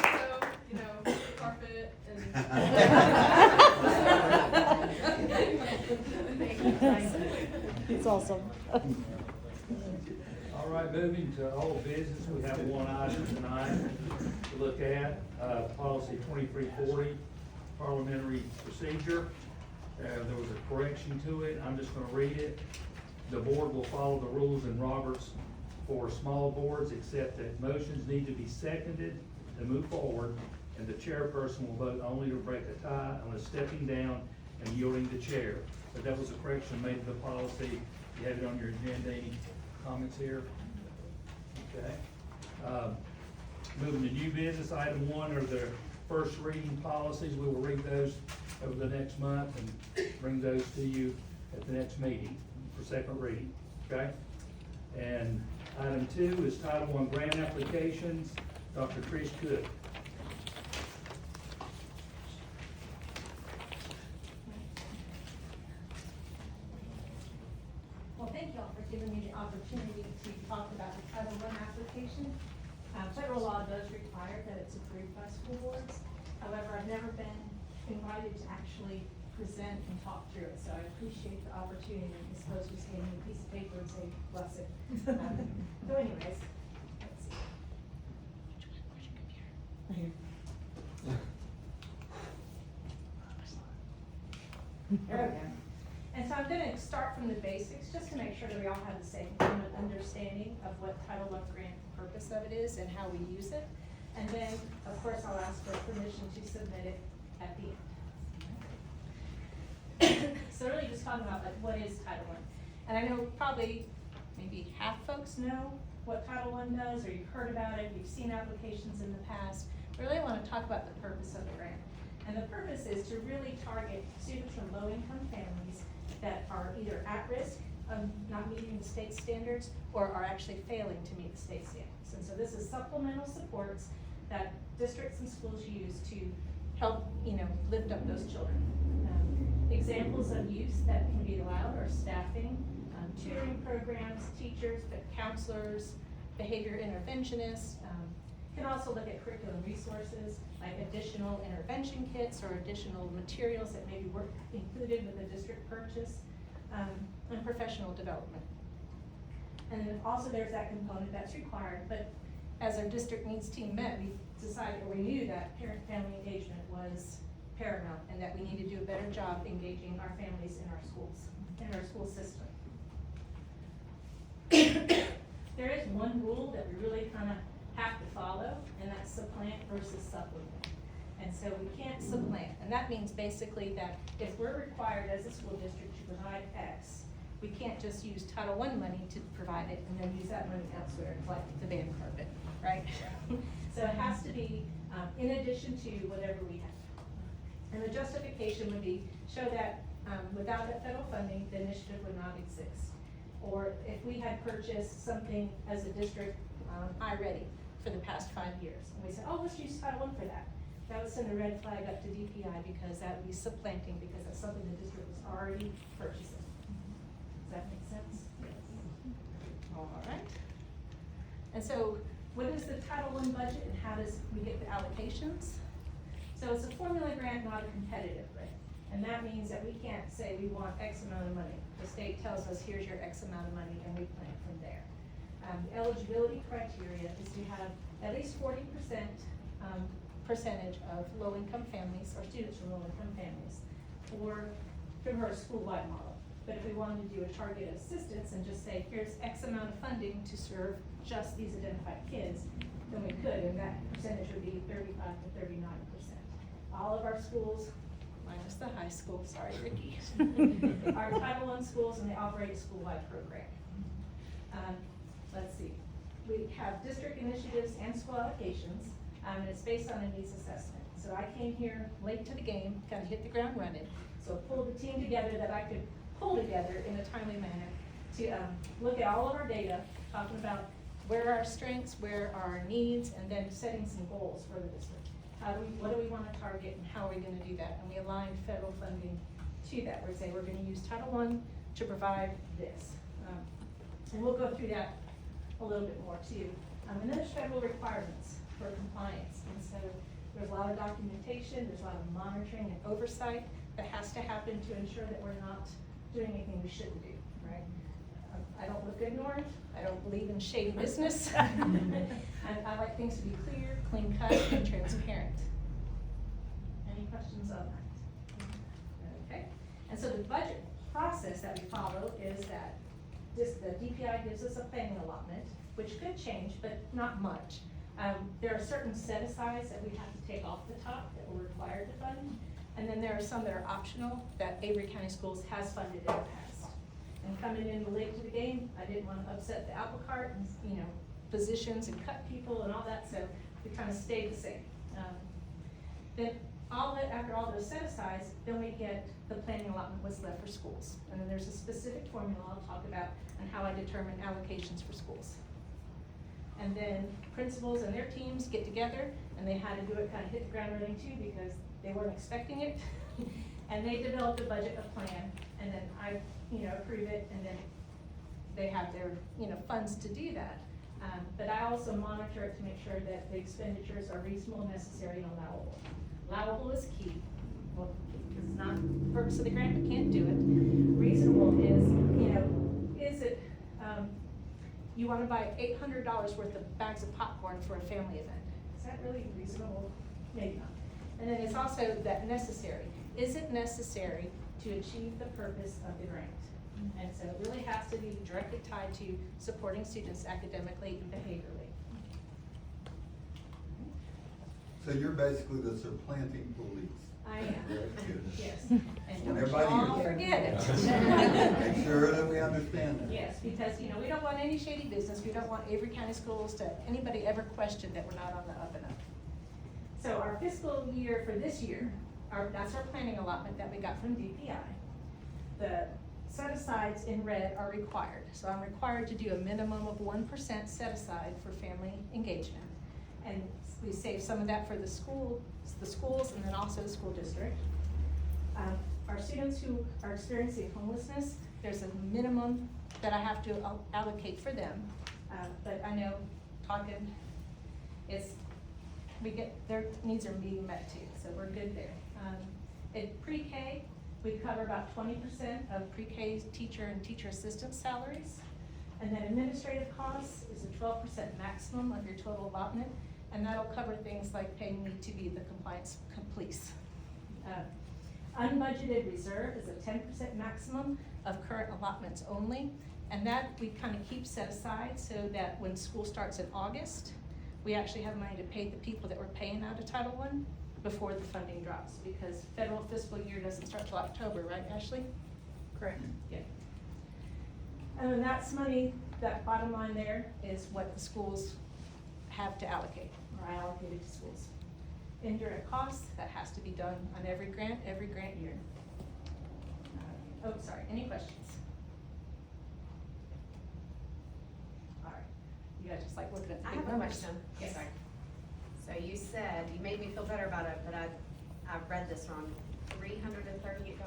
Also, you know, carpet and. It's awesome. All right, moving to old business, we have one item tonight to look at, policy 2340, parliamentary procedure. There was a correction to it, I'm just gonna read it. The board will follow the rules in Roberts for small boards, except that motions need to be seconded to move forward, and the chairperson will vote only to break a tie unless stepping down and yielding the chair. But that was a correction made to the policy. You have it on your agenda. Any comments here? Okay. Moving to new business, item 1 are the first reading policies. We will read those over the next month and bring those to you at the next meeting for second reading, okay? And item 2 is Title I grant applications. Dr. Trish Cook. Well, thank you all for giving me the opportunity to talk about the Title I application. Federal law does require that it's approved by school boards. However, I've never been invited to actually present and talk through it, so I appreciate the opportunity as opposed to just getting a piece of paper and say, bless it. So anyways, let's see. There we go. And so I'm I'm gonna start from the basics, just to make sure that we all have the same common understanding of what Title I grant purpose of it is and how we use it. And then, of course, I'll ask for permission to submit it at the end. So really just talking about like, what is Title I? And I know probably maybe half folks know what Title I does, or you've heard about it, you've seen applications in the past. We really wanna talk about the purpose of the grant. And the purpose is to really target students from low-income families that are either at risk of not meeting the state standards or are actually failing to meet the state standards. And so this is supplemental supports that districts and schools use to help, lift up those children. Examples of use that can be allowed are staffing, tutoring programs, teachers, counselors, behavior interventionists. Can also look at curriculum resources, like additional intervention kits or additional materials that maybe were included with the district purchase, and professional development. And then also there's that component that's required, but as our district needs team met, we decided, or we knew that parent-family engagement was paramount and that we need to do a better job engaging our families in our schools, in our school system. There is one rule that we really kind of have to follow, and that's supplant versus supplement. And so we can't supplant, and that means basically that if we're required as a school district to provide X, we can't just use Title I money to provide it and then use that money elsewhere, like the band carpet, right? So it has to be in addition to whatever we have. And the justification would be, show that without that federal funding, the initiative would not exist. Or if we had purchased something as a district, iReady, for the past 5 years, and we said, oh, let's use Title I for that. That would send a red flag up to DPI because that would be supplanting, because that's something the district was already purchasing. Does that make sense? Yes. All right. And so, what is the Title I budget and how does we get the allocations? So it's a formula grant, not a competitive grant. And that means that we can't say we want X amount of money. The state tells us, here's your X amount of money, and we plan from there. The eligibility criteria is to have at least 40% percentage of low-income families or students from low-income families for a school-wide model. But if we wanted to do a targeted assistance and just say, here's X amount of funding to serve just these identified kids, then we could, and that percentage would be 35 to 39%. All of our schools, minus the high school, sorry, Ricky, are Title I schools, and they operate a school-wide program. Let's see, we have district initiatives and school allocations, and it's based on a needs assessment. So I came here late to the game, kind of hit the ground running, so pulled the team together that I could pull together in a timely manner to look at all of our data, talking about where are our strengths, where are our needs, and then setting some goals for the district. What do we want to target, and how are we going to do that? And we aligned federal funding to that. We're saying we're going to use Title I to provide this. And we'll go through that a little bit more too. And then there's federal requirements for compliance. And so there's a lot of documentation, there's a lot of monitoring and oversight that has to happen to ensure that we're not doing anything we shouldn't do, right? I don't look good in orange. I don't believe in shady business. I like things to be clear, clean cut, and transparent. Any questions on that? Okay. And so the budget process that we follow is that the DPI gives us a planning allotment, which could change, but not much. There are certain set-asides that we have to take off the top that we're required to fund. And then there are some that are optional that Avery County Schools has funded in the past. And coming in late to the game, I didn't want to upset the apple cart and, positions and cut people and all that, so we kind of stayed the same. Then after all those set-asides, then we get the planning allotment what's left for schools. And then there's a specific formula I'll talk about on how I determine allocations for schools. And then principals and their teams get together, and they had to do it kind of hit the ground running too, because they weren't expecting it. And they developed a budget, a plan, and then I, approve it, and then they have their, funds to do that. But I also monitor it to make sure that the expenditures are reasonable, necessary, and allowable. Allowable is key. Well, it's not the purpose of the grant, we can't do it. Reasonable is, is it, you wanna buy $800 worth of bags of popcorn for a family event. Is that really reasonable? Maybe not. And then it's also that necessary. Is it necessary to achieve the purpose of the grant. And so it really has to be directly tied to supporting students academically and behaviorally. So you're basically the supplanting police. I am, Very good. yes. And don't Everybody y'all hears. forget it. Make sure that we understand that. Yes, because, you know, we don't want any shady business. We don't want Avery County Schools to, anybody ever question that we're not on the up and up. So our fiscal year for this year, that's our planning allotment that we got from DPI. The set-asides in red are required. So I'm required to do a minimum of 1% set-aside for family engagement. And we save some of that for the schools, and then also the school district. Our students who are experiencing homelessness, there's a minimum that I have to allocate for them. But I know talking, their needs are being met too, so we're good there. In pre-K, we cover about 20% of pre-K teacher and teacher assistant salaries. And then administrative costs is a 12% maximum of your total allotment, and that'll cover things like paying me to be the compliance police. Unbudgeted reserve is a 10% maximum of current allotments only, and that we kind of keep set aside so that when school starts in August, we actually have money to pay the people that we're paying out of Title I before the funding drops, because federal fiscal year doesn't start till October, right, Ashley? Correct. Yeah. And then that's money, that bottom line there is what the schools have to allocate, or I allocated to schools. Indirect costs, that has to be done on every grant year. Oh, sorry, any questions? All right, you guys just like looking at the I big have a numbers. question. Yes. Sorry. So you said, you made me feel better about it, but I read this wrong. $338.96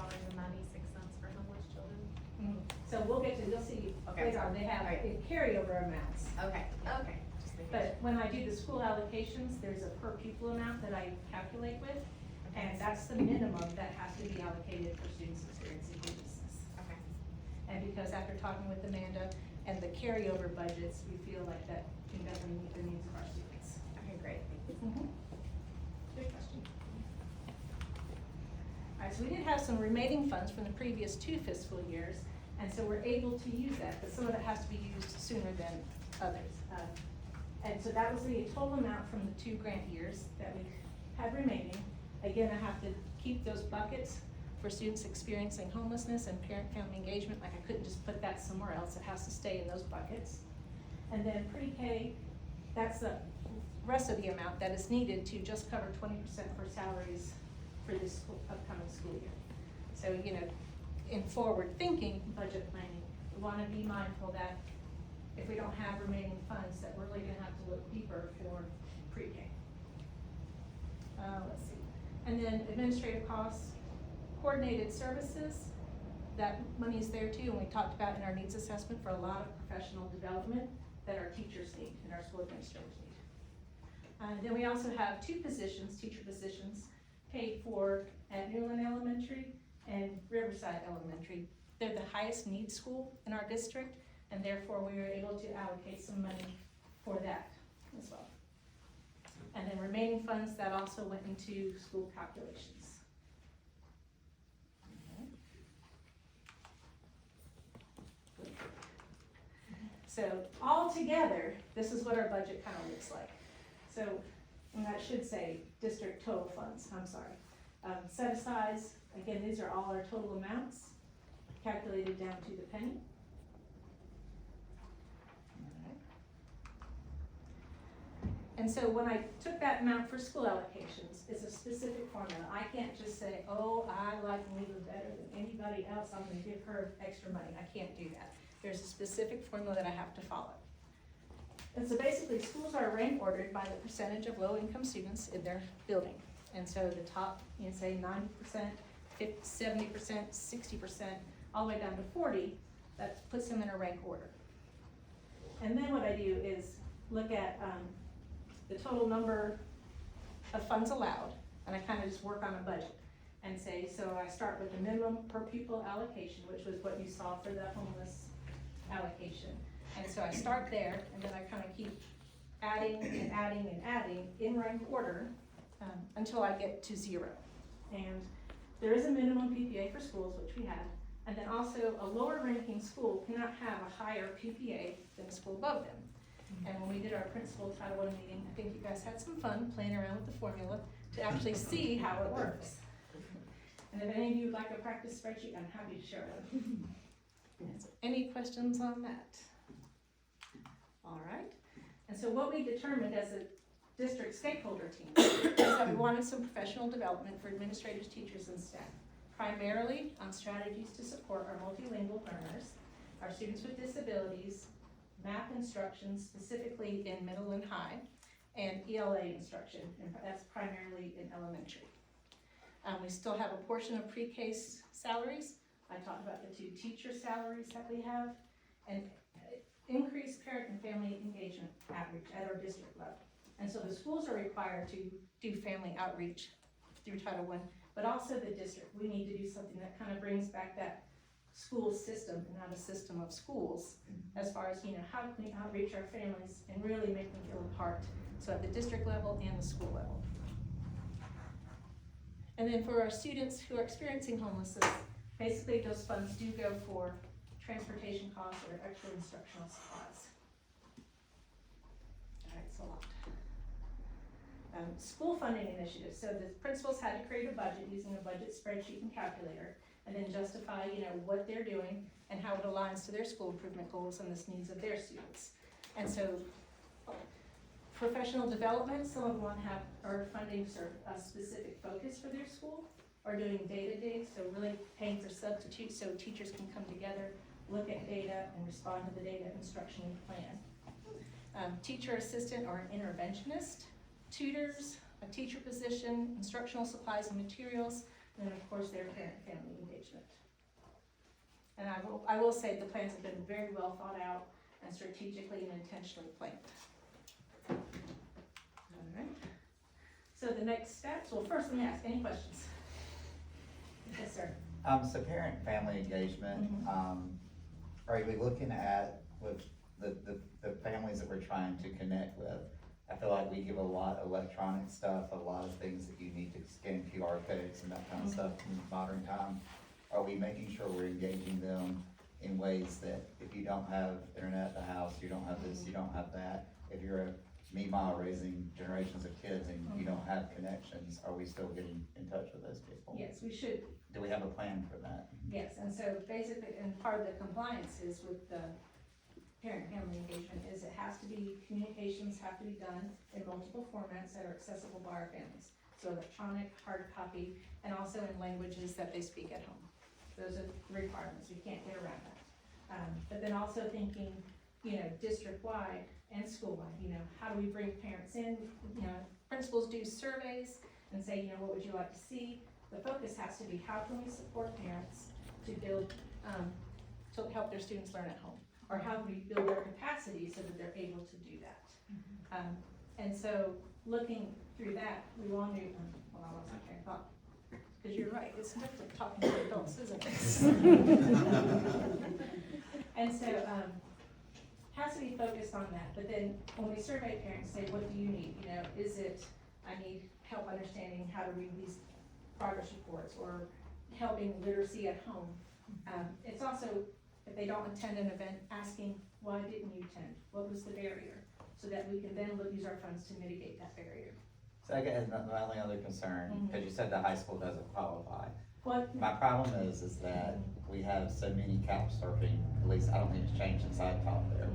for homeless children? Mhm. So we'll get to, you'll see Okay. later on, they have Alright. carryover amounts. Okay, okay. Just making But sure. when I do the school allocations, there's a per pupil amount that I calculate with, and that's the minimum that has to be allocated for students experiencing homelessness. Okay. And because after talking with Amanda and the carryover budgets, we feel like that can definitely meet the needs of our students. Okay, great. Thank you. Good question. All right, so we did have some remaining funds from the previous 2 fiscal years, and so we're able to use that, but some of it has to be used sooner than others. And so that was the total amount from the 2 grant years that we had remaining. Again, I have to keep those buckets for students experiencing homelessness and parent-family engagement, like I couldn't just put that somewhere else, it has to stay in those buckets. And then pre-K, that's the rest of the amount that is needed to just cover 20% for salaries for this upcoming school year. So, you know, in forward-thinking budget planning, we wanna be mindful that if we don't have remaining funds, that we're really gonna have to look deeper for pre-K. Let's see, and then administrative costs, coordinated services, that money's there too, and we talked about in our needs assessment for a lot of professional development that our teachers need and our school administrators need. Then we also have 2 positions, teacher positions, paid for at Newland Elementary and Riverside Elementary. They're the highest need school in our district, and therefore we were able to allocate some money for that as well. And then remaining funds that also went into school calculations. So all together, this is what our budget kind of looks like. So, and that should say district total funds, I'm sorry. Set asides, again, these are all our total amounts, calculated down to the penny. And so when I took that amount for school allocations, it's a specific formula. I can't just say, oh, I like Neva better than anybody else, I'm gonna give her extra money. I can't do that. There's a specific formula that I have to follow. And so basically, schools are rank ordered by the percentage of low-income students in their building. And so the top, you know, say 90%, 70%, 60%, all the way down to 40, that puts them in a rank order. And then what I do is look at the total number of funds allowed, and I kind of just work on a budget and say, so I start with the minimum per pupil allocation, which was what you saw for the homeless allocation. And so I start there, and then I kind of keep adding and adding and adding in rank order until I get to 0. And there is a minimum PPA for schools, which we have, and then also a lower ranking school cannot have a higher PPA than the school above them. And when we did our principal Title I meeting, I think you guys had some fun playing around with the formula to actually see how it works. And if any of you would like a practice spreadsheet, I'm happy to share it. So any questions on that? All right. And so what we determined as a district stakeholder team is that we wanted some professional development for administrators, teachers, and staff, primarily on strategies to support our multilingual learners, our students with disabilities, math instruction specifically in middle and high, and ELA instruction, and that's primarily in elementary. We still have a portion of pre-K salaries. I talked about the 2 teacher salaries that we have, and increased parent and family engagement outreach at our district level. And so the schools are required to do family outreach through Title I, but also the district. We need to do something that kind of brings back that school system and not a system of schools, as far as, how can we outreach our families and really make them feel a part, so at the district level and the school level. And then for our students who are experiencing homelessness, basically those funds do go for transportation costs or extra instructional supplies. All right, it's a lot. School funding initiatives. So the principals had to create a budget using a budget spreadsheet and calculator, and then justify, what they're doing and how it aligns to their school improvement goals and the needs of their students. And so professional development, some of them want to have our funding serve a specific focus for their school, or doing data digs, so really paying for substitutes so teachers can come together, look at data, and respond to the data instruction and plan. Teacher assistant or an interventionist, tutors, a teacher position, instructional supplies and materials, and then of course their parent-family engagement. And I will say the plans have been very well thought out and strategically and intentionally planned. All right. So the next steps, well, first let me ask, any questions? Yes, sir. So parent-family engagement, are we looking at with the families that we're trying to connect with? I feel like we give a lot of electronic stuff, a lot of things that you need to scan QR codes and that kind of stuff in modern time. Are we making sure we're engaging them in ways that if you don't have internet at the house, you don't have this, you don't have that? If you're a Mima raising generations of kids and you don't have connections, are we still getting in touch with those people? Yes, we should. Do we have a plan for that? Yes, and so basically, and part of the compliance is with the parent-family engagement is it has to be, communications have to be done in multiple formats that are accessible by our families. So electronic, hard copy, and also in languages that they speak at home. Those are the requirements, we can't get around that. But then also thinking, district-wide and school-wide, how do we bring parents in? Principals do surveys and say, what would you like to see? The focus has to be how can we support parents to build, to help their students learn at home? Or how do we build their capacity so that they're able to do that? And so looking through that, we want to, well, I lost my train of thought. Because you're right, it's different talking to adults, isn't it? And so, has to be focused on that, but then when we survey parents, say, what do you need? Is it, I need help understanding how to read these progress reports, or helping literacy at home. It's also, if they don't attend an event, asking, why didn't you attend? What was the barrier? So that we can then use our funds to mitigate that barrier. So I guess my only other concern, because you said the high school doesn't qualify. What? My problem is that we have so many couch surfing, at least I don't think it's changed since I taught there.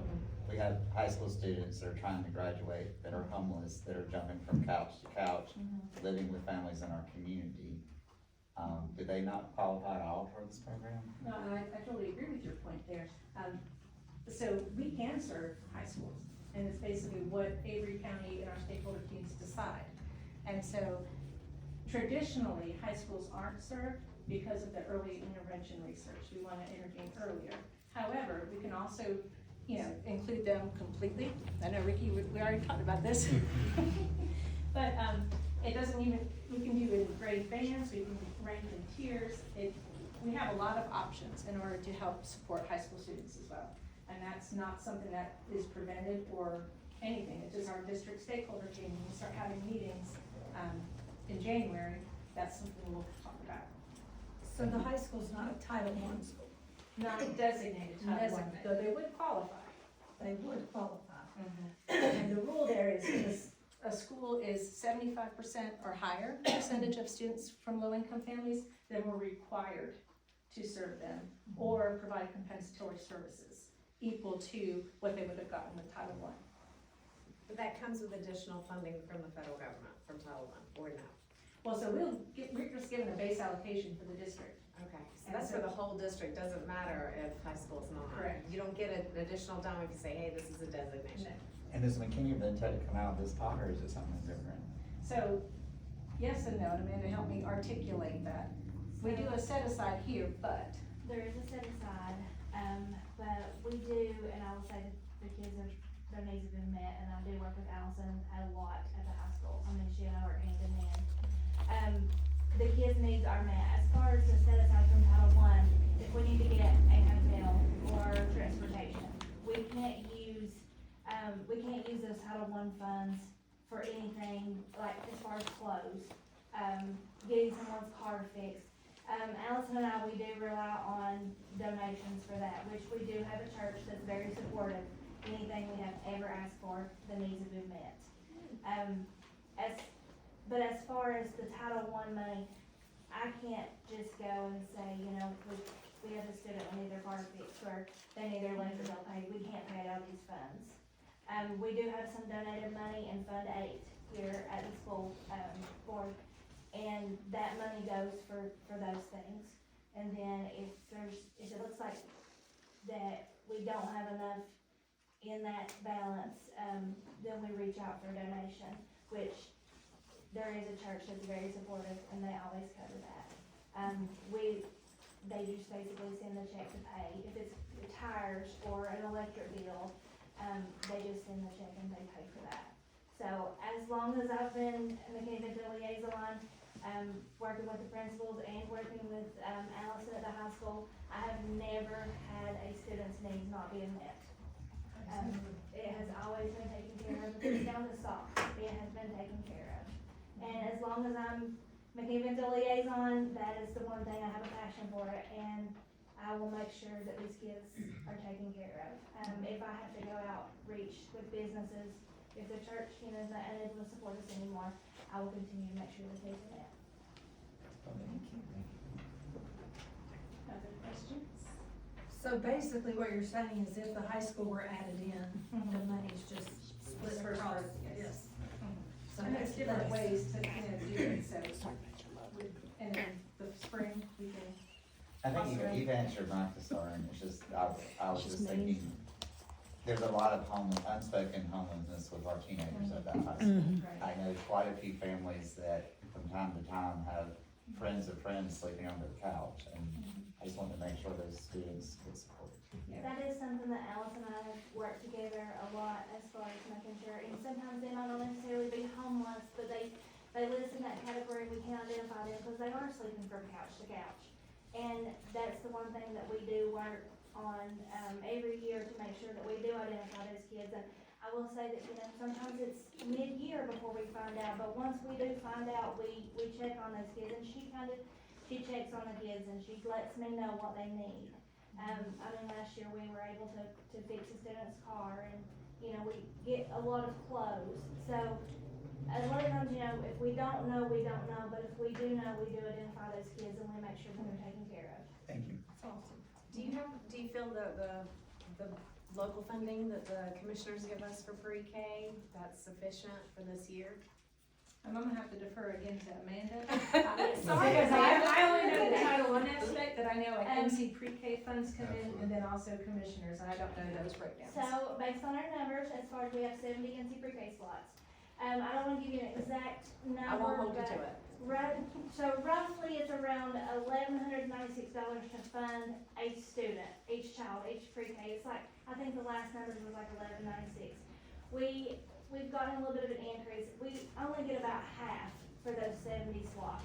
We have high school students that are trying to graduate, that are homeless, that are jumping from couch to couch, living with families in our community. Do they not qualify at all for this program? No, and I totally agree with your point there. So we can serve high schools, and it's basically what Avery County and our stakeholder teams decide. And so traditionally, high schools aren't served because of the early intervention research. We want to intervene earlier. However, we can also, include them completely. I know, Ricky, we already talked about this. But it doesn't even, we can do it in grade bands, we can rank in tiers. We have a lot of options in order to help support high school students as well. And that's not something that is prevented or anything. It's just our district stakeholder team. When we start having meetings in January, that's something we'll talk about. So the high school's not a Title I school, Not designated Title I, Designated. though they would qualify. they would qualify. And the rule there is a school is 75% or higher percentage of students from low-income families, then we're required to serve them or provide compensatory services equal to what they would have gotten with Title I. But that comes with additional funding from the federal government, from Title I, or no? Well, so we're just given a base allocation for the district. Okay, so that's for the whole district, doesn't matter if high school's not. Correct. You don't get an additional dime if you say, hey, this is a designation. And does McKinney then tell to come out of this pot, or is it something different? So, yes and no, and Amanda, help me articulate that. We do a set aside here, but There is a set aside, but we do, and I will say that the kids are, their needs have been met, and I do work with Allison a lot at the high school. I mean, she and I work hand in hand. The kids' needs are met. As far as the set aside from Title I, if we need to get a hotel or transportation, we can't use those Title I funds for anything, like as far as clothes, getting someone's car fixed. Allison and I, we do rely on donations for that, which we do have a church that's very supportive. Anything we have ever asked for, the needs have been met. But as far as the Title I money, I can't just go and say, you know, we have a student, we need their car fixed, or they need their electric bill paid, we can't pay it out of these funds. We do have some donated money in Fund 8 here at the school, board, and that money goes for those things. And then if it looks like that we don't have enough in that balance, then we reach out for a donation, which there is a church that's very supportive, and they always cover that. They just basically send the check to pay. If it's tires or an electric bill, they just send the check and they pay for that. So as long as I've been McKinney-Vento liaison, working with the principals and working with Allison at the high school, I have never had a student's needs not being met. It has always been taken care of. If it's down to socks, it has been taken care of. And as long as I'm McKinney-Vento liaison, that is the one thing I have a passion for it, and I will make sure that these kids are taken care of. If I have to go outreach with businesses, if the church, you know, is not unable to support us anymore, I will continue to make sure the kids are met. other questions? So basically what you're saying is if the high school were added in, the money's just split First across. part, yes. So And there's that's different ways to, you know, do it, so, and in the spring, we can. I think you've answered my concern, it's just, I was just thinking, there's a lot of unspoken homelessness with our teenagers at that high school. I know quite a few families that from time to time have friends of friends sleeping under the couch, and I just wanted to make sure those students get support. That is something that Alice and I have worked together a lot as far as making sure, and sometimes they might not necessarily be homeless, but they list in that category, we can identify them because they are sleeping from couch to couch. And that's the one thing that we do work on, every year to make sure that we do identify those kids. And I will say that, you know, sometimes it's mid-year before we find out, but once we do find out, we check on those kids, and she checks on the kids and she lets me know what they need. I mean, last year we were able to fix a student's car, and, you know, we get a lot of clothes. So, a lot of times, you know, if we don't know, we don't know, but if we do know, we do identify those kids and we make sure that they're taken care of. Thank you. That's awesome. Do you feel the local funding that the commissioners give us for pre-K, that's sufficient for this year? I'm gonna have to defer again to Amanda. Sorry, Because Amanda. I only know the Title I aspect, that I know like MC pre-K funds come in, and then also commissioners, and I don't know those breakdowns. So, based on our numbers, as far as we have 70 NC pre-K slots. I don't wanna give you an exact number, I won't hold you to but it. so roughly it's around $1,196 to fund a student, each child, each pre-K. It's like, I think the last number was like $1,196. We've gotten a little bit of an increase. We only get about half for those 70 slots.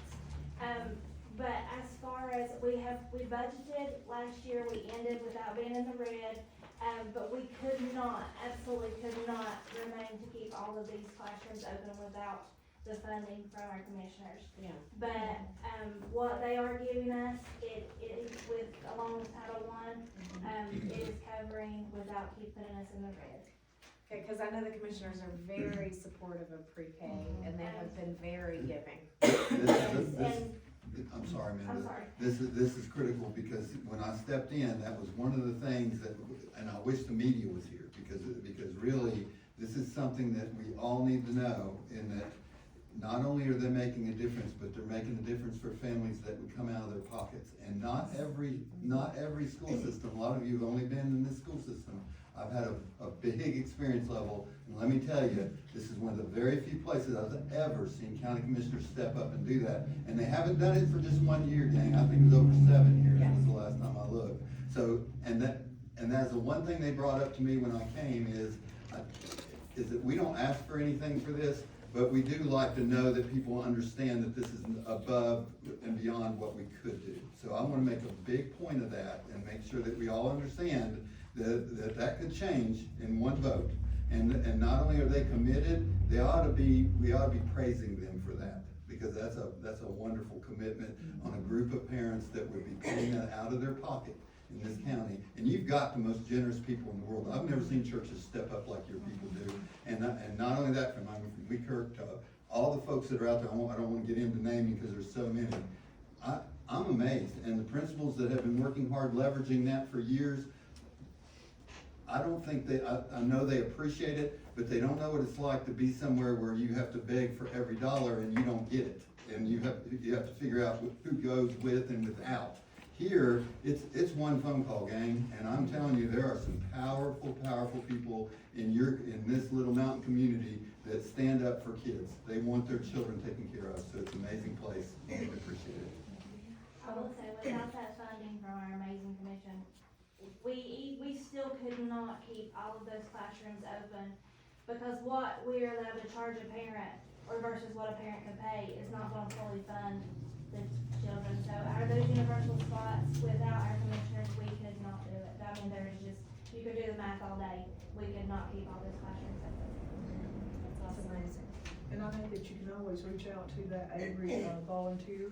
But as far as we budgeted last year, we ended without being in the red. But we absolutely could not remain to keep all of these classrooms open without the funding from our commissioners. Yeah. But, what they are giving us, it is with, along with Title I, it is covering without putting us in the red. Okay, cause I know the commissioners are very supportive of pre-K and they have been very giving. I'm sorry, Amanda. I'm sorry. This is critical because when I stepped in, that was one of the things that, and I wish the media was here because really, this is something that we all need to know in that not only are they making a difference, but they're making a difference for families that would come out of their pockets. And not every school system, a lot of you have only been in this school system. I've had a big experience level, and let me tell you, this is one of the very few places I've ever seen county commissioners step up and do that. And they haven't done it for just 1 year, gang. I think it was over 7 years was the last time I looked. So, and that's the one thing they brought up to me when I came is that we don't ask for anything for this, but we do like to know that people understand that this is above and beyond what we could do. So I wanna make a big point of that and make sure that we all understand that could change in one vote. And not only are they committed, we ought to be praising them for that, because that's a wonderful commitment on a group of parents that would be paying that out of their pocket in this county. And you've got the most generous people in the world. I've never seen churches step up like your people do. And not only that, from Weekirk to all the folks that are out there, I don't want to get into naming because there's so many. I'm amazed, and the principals that have been working hard leveraging that for years, I don't think I know they appreciate it, but they don't know what it's like to be somewhere where you have to beg for every dollar and you don't get it. And you have to figure out who goes with and without. Here, it's one phone call, gang, and I'm telling you, there are some powerful people in this little mountain community that stand up for kids. They want their children taken care of, so it's an amazing place, and we appreciate it. I will say, without that funding from our amazing commission, we still could not keep all of those classrooms open, because what we're allowed to charge a parent, or versus what a parent can pay, is not gonna fully fund the children. So those universal spots, without our commissioners, we could not do it. I mean, there's just, you could do the math all day, we could not keep all those classrooms open. That's amazing. And I think that you can always reach out to that Avery volunteer.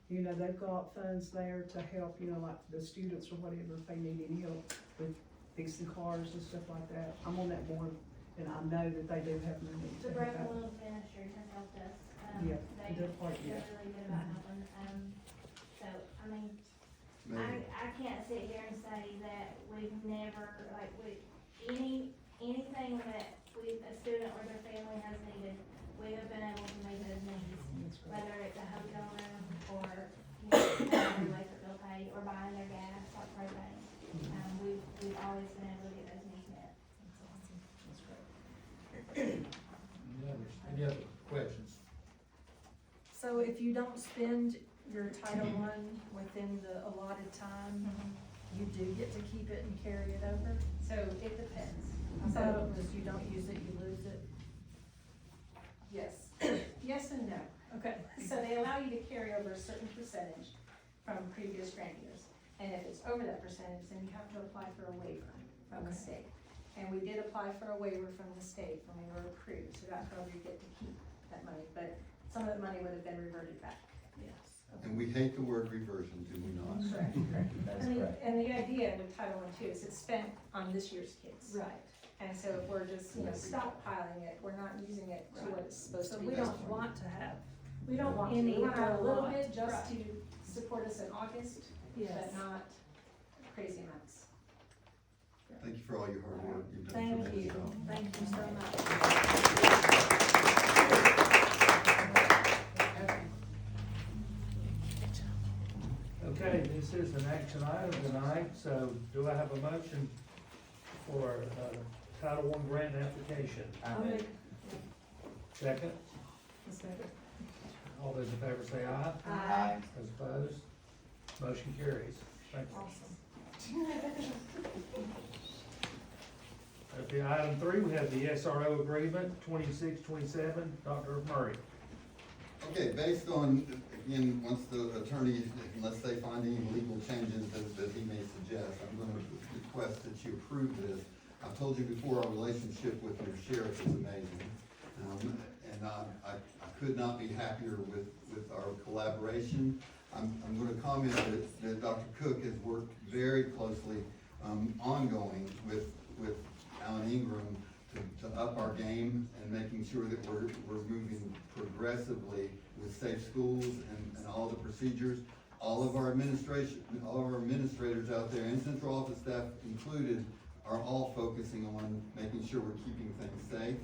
You know, they've got funds there to help, you know, like the students or whatever, if they need any help with fixing cars and stuff like that. I'm on that board, and I know that they do have money The to help Broken out. Wheels Ministry has helped us. Yeah, They're they're part, yeah. really good about helping. So, I mean, I can't sit here and say that we've never, like, anything that a student or their family has needed, we have been able to meet those needs. That's great. Whether it's a hotel room or, you know, an electric bill paid or buying their gas or propane. We've always been able to get those needs met. That's great. Any other questions? So if you don't spend your Title I within the allotted time, you do get to keep it and carry it over? So it depends. So if you don't use it, you lose it? Yes, yes and no. Okay. So they allow you to carry over a certain percentage from previous grant years. And if it's over that percentage, then you have to apply for a waiver from the state. And we did apply for a waiver from the state when we were approved, so that's how we get to keep that money. But some of the money would have been reverted back. Yes. And we hate the word reversion, do we not? Correct. That's I mean, correct. and the idea with Title I too is it's spent on this year's kids. Right. And so if we're just, you know, stockpiling it, we're not using it to what it's supposed So to be we used don't for. want to have, We don't want to, any we want to have a little lot. bit just Right. to support us in August, yes. but not crazy amounts. Thank you for all your hard work. You've done a Thank tremendous you, job. thank you so much. Okay, this is an action item tonight, so do I have a motion for Title I grant application? Second? All those in favor say aye. Aye. Those opposed? Motion carries. Thank you. Awesome. Okay, item 3, we have the SRO agreement, 2627, Dr. Murray. Okay, based on, again, once the attorney, unless they find any legal changes that he may suggest, I'm gonna request that you approve this. I've told you before, our relationship with your sheriff is amazing. And I could not be happier with our collaboration. I'm gonna comment that Dr. Cook has worked very closely, ongoing with Alan Ingram to up our game and making sure that we're moving progressively with safe schools and all the procedures. All of our administrators out there and central office staff included are all focusing on making sure we're keeping things safe.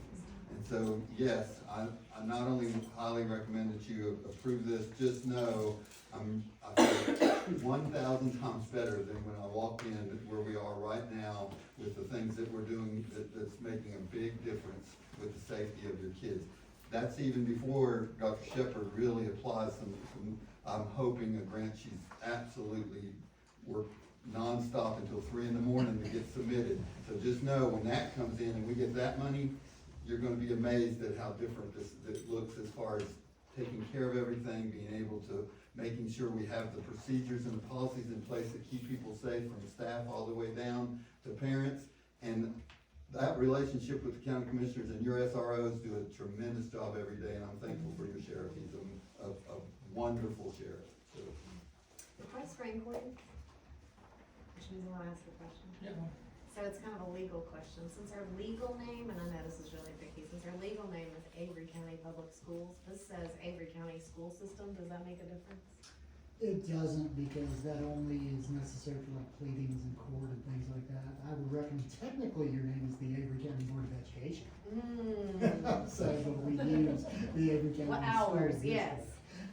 And so, yes, I not only highly recommend that you approve this, just know I feel 1,000 times better than when I walked in where we are right now with the things that we're doing that's making a big difference with the safety of your kids. That's even before Dr. Shepherd really applies some I'm hoping a grant she's absolutely worked nonstop until 3 in the morning to get submitted. So just know when that comes in and we get that money, you're gonna be amazed at how different this looks as far as taking care of everything, being able to, making sure we have the procedures and the policies in place that keep people safe from staff all the way down to parents. And that relationship with the county commissioners and your SROs do a tremendous job every day, and I'm thankful for your sheriff. He's a wonderful sheriff. So. Can I screen for you? Which means I want to ask a question. Yeah. So it's kind of a legal question. Since our legal name, and I know this is really tricky, since our legal name is Avery County Public Schools, this says Avery County School System, does that make a difference? It doesn't, because that only is necessary for like pleadings in court and things like that. I would recommend, technically your name is the Avery County Board of Education. So, but we use the Avery County. Well, School ours, District. yes.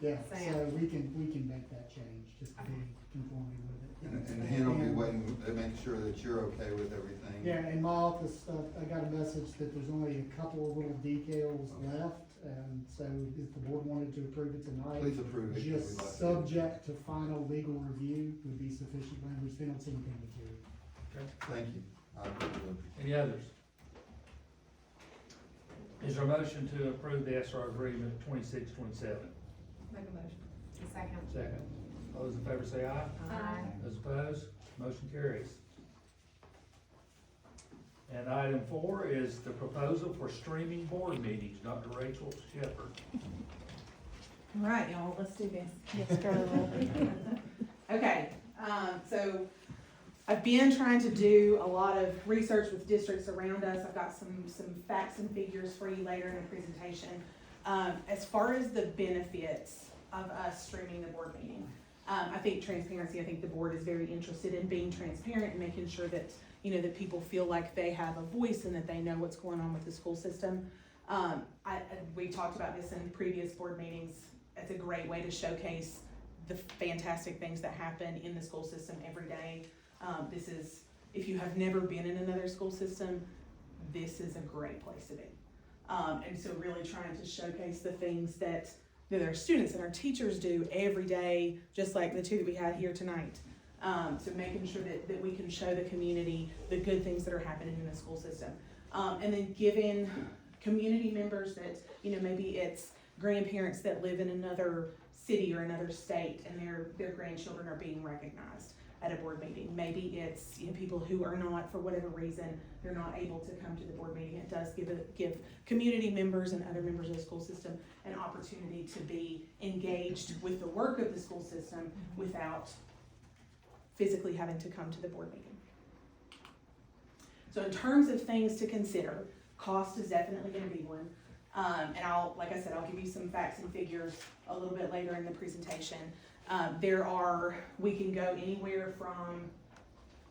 Yeah, Sam. so we can make that change, just to be conforming with it. And Hannah will be waiting to make sure that you're okay with everything. Yeah, in my office, I got a message that there's only a couple of little details left, and so if the board wanted to approve it tonight. Please approve it. Just We'd like to. subject to final legal review would be sufficient language, they don't see anything material. Thank you. I appreciate it. Any others? Is there a motion to approve the SR agreement 26-27? Make a motion. Second. Second. All those in favor say aye. Aye. Those opposed, motion carries. And item 4 is the proposal for streaming board meetings. Dr. Rachel Shepherd. All right, y'all, let's do this. Yes, girl. Okay, so I've been trying to do a lot of research with districts around us. I've got some facts and figures for you later in the presentation. As far as the benefits of us streaming the board meeting, I think transparency, I think the board is very interested in being transparent and making sure that, you know, that people feel like they have a voice and that they know what's going on with the school system. We talked about this in previous board meetings. It's a great way to showcase the fantastic things that happen in the school system every day. This is, if you have never been in another school system, this is a great place to be. And so really trying to showcase the things that our students and our teachers do every day, just like the two that we had here tonight. So making sure that we can show the community the good things that are happening in the school system. And then giving community members that, you know, maybe it's grandparents that live in another city or another state and their grandchildren are being recognized at a board meeting. Maybe it's, you know, people who are not, for whatever reason, they're not able to come to the board meeting. It does give community members and other members of the school system an opportunity to be engaged with the work of the school system without physically having to come to the board meeting. So in terms of things to consider, cost is definitely gonna be one. And like I said, I'll give you some facts and figures a little bit later in the presentation. We can go anywhere from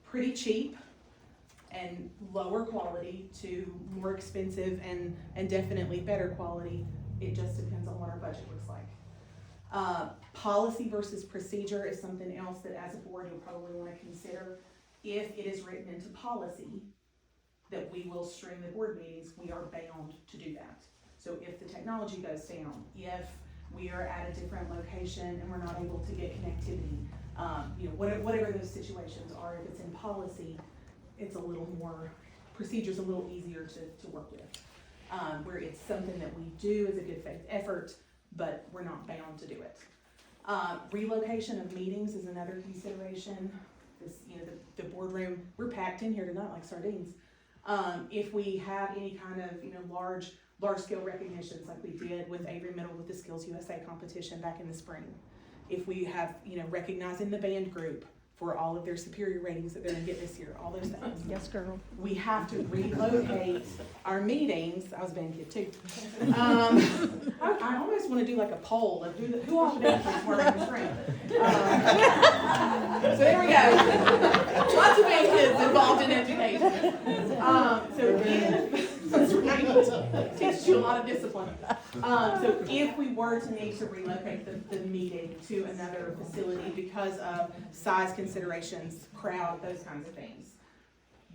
pretty cheap and lower quality to more expensive and definitely better quality. It just depends on what our budget looks like. Policy versus procedure is something else that as a board you'll probably want to consider. If it is written into policy that we will stream the board meetings, we are bound to do that. So if the technology goes down, if we are at a different location and we're not able to get connectivity, you know, whatever those situations are, if it's in policy, it's a little more, procedure's a little easier to work with. Where it's something that we do as a good faith effort, but we're not bound to do it. Relocation of meetings is another consideration. This, you know, the boardroom, we're packed in here tonight like sardines. If we have any kind of, you know, large large-scale recognitions like we did with Avery Middle with the Skills USA competition back in the spring. If we have, recognizing the band group for all of their superior ratings that they're gonna get this year, all those things. Yes, girl. We have to relocate our meetings. I was a band kid too. I almost want to do like a poll of who all the band kids were in the spring. So there we go. Lots of band kids involved in education. That's right. Teaches you a lot of discipline. So if we were to need to relocate the meeting to another facility because of size considerations, crowd, those kinds of things,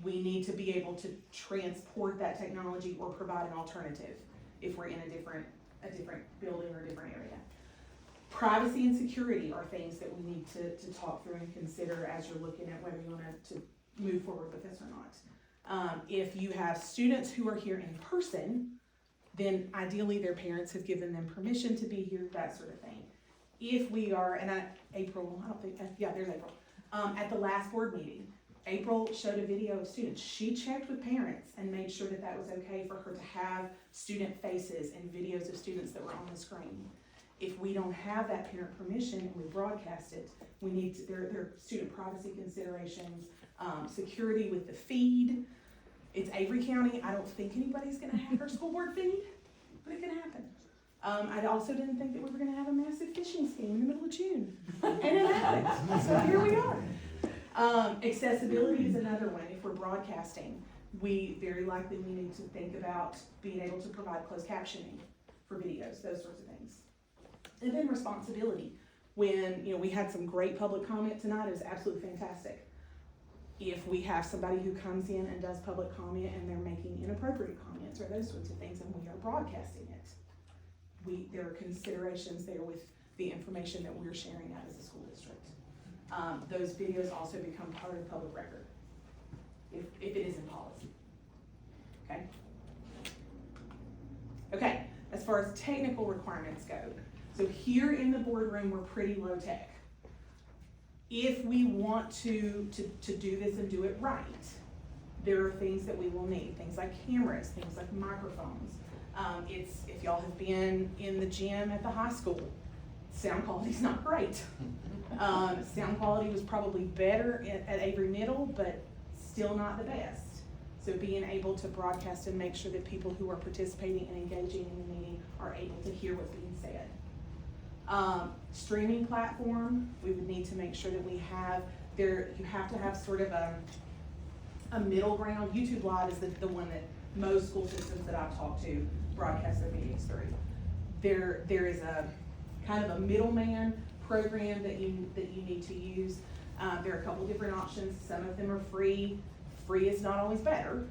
we need to be able to transport that technology or provide an alternative if we're in a different building or a different area. Privacy and security are things that we need to talk through and consider as you're looking at whether you want to move forward with this or not. If you have students who are here in person, then ideally their parents have given them permission to be here, that sort of thing. If we are, there's April. At the last board meeting, April showed a video of students. She checked with parents and made sure that that was okay for her to have student faces and videos of students that were on the screen. If we don't have that parent permission and we broadcast it, we need to, there are student privacy considerations, security with the feed. It's Avery County. I don't think anybody's gonna have their school board feed, but it can happen. I also didn't think that we were gonna have a massive fishing scheme in the middle of June, and it happened, so here we are. Accessibility is another one. If we're broadcasting, we very likely we need to think about being able to provide closed captioning for videos, those sorts of things. And then responsibility. When, we had some great public comment tonight, it was absolutely fantastic. If we have somebody who comes in and does public comment and they're making inappropriate comments or those sorts of things and we are broadcasting it, there are considerations there with the information that we're sharing out as a school district. Those videos also become part of the public record if it is in policy. Okay, as far as technical requirements go, so here in the boardroom we're pretty low tech. If we want to do this and do it right, there are things that we will need, things like cameras, things like microphones. If y'all have been in the gym at the high school, sound quality's not great. Sound quality was probably better at Avery Middle, but still not the best. So being able to broadcast and make sure that people who are participating and engaging in the meeting are able to hear what's being said. Streaming platform, we would need to make sure that we have you have to have sort of a middle ground. YouTube Live is the one that most school systems that I've talked to broadcast their meetings through. There is a kind of a middleman program that you need to use. There are a couple different options. Some of them are free. Free is not always better.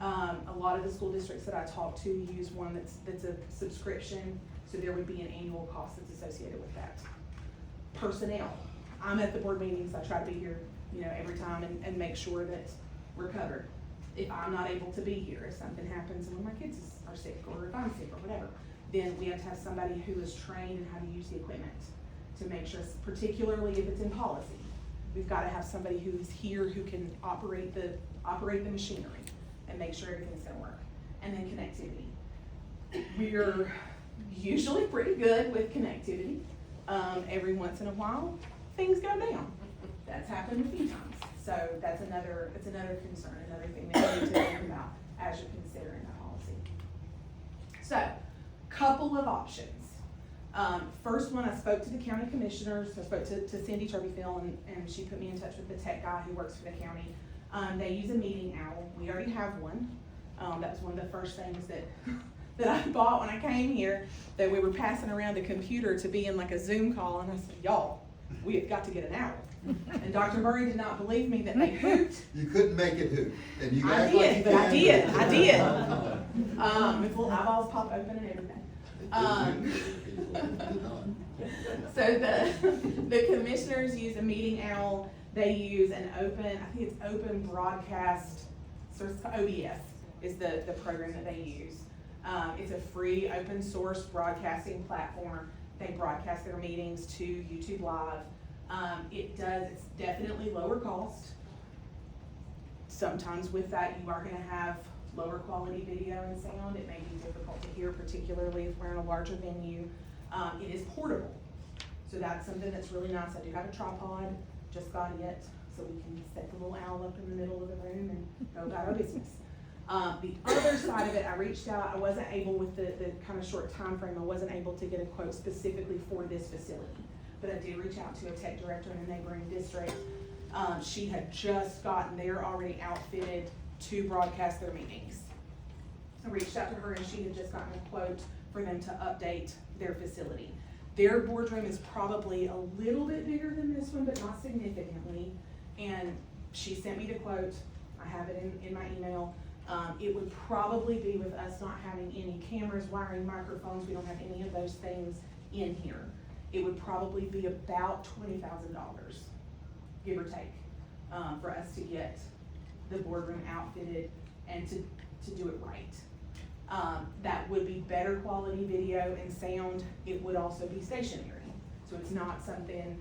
A lot of the school districts that I talk to use one that's a subscription, so there would be an annual cost that's associated with that. Personnel. I'm at the board meetings. I try to be here, every time and make sure that we're covered. If I'm not able to be here, if something happens and one of my kids are sick, or if I'm sick or whatever, then we have to have somebody who is trained in how to use the equipment to make sure, particularly if it's in policy. We've got to have somebody who's here who can operate the machinery and make sure everything's gonna work. And then connectivity. We're usually pretty good with connectivity. Every once in a while, things go down. That's happened a few times. So that's another concern, another thing that you need to think about as you're considering that policy. So, couple of options. First one, I spoke to the county commissioners. I spoke to Cindy Turbyfield, and she put me in touch with the tech guy who works for the county. They use a meeting owl. We already have one. That was one of the first things that I bought when I came here, that we were passing around the computer to be in like a Zoom call, and I said, y'all, we have got to get an owl. And Dr. Murray did not believe me that they hoot. You couldn't make it hoot, and you I act like did, you but I can. did. With little eyeballs pop open and everything. So the commissioners use a meeting owl. They use an open broadcast, so it's OBS is the program that they use. It's a free open source broadcasting platform. They broadcast their meetings to YouTube Live. It's definitely lower cost. Sometimes with that you are gonna have lower quality video and sound. It may be difficult to hear, particularly if we're in a larger venue. It is portable, so that's something that's really nice. I do have a tripod, just got it, so we can set the little owl up in the middle of the room and go about our business. The other side of it, I reached out, I wasn't able, with the kind of short time frame, I wasn't able to get a quote specifically for this facility. But I did reach out to a tech director in a neighboring district. She had just gotten, they're already outfitted to broadcast their meetings. I reached out to her and she had just gotten a quote for them to update their facility. Their boardroom is probably a little bit bigger than this one, but not significantly. And she sent me the quote, I have it in my email. It would probably be, with us not having any cameras, wiring microphones, we don't have any of those things in here. It would probably be about $20,000, give or take, for us to get the boardroom outfitted and to do it right. That would be better quality video and sound. It would also be stationary. So it's not something,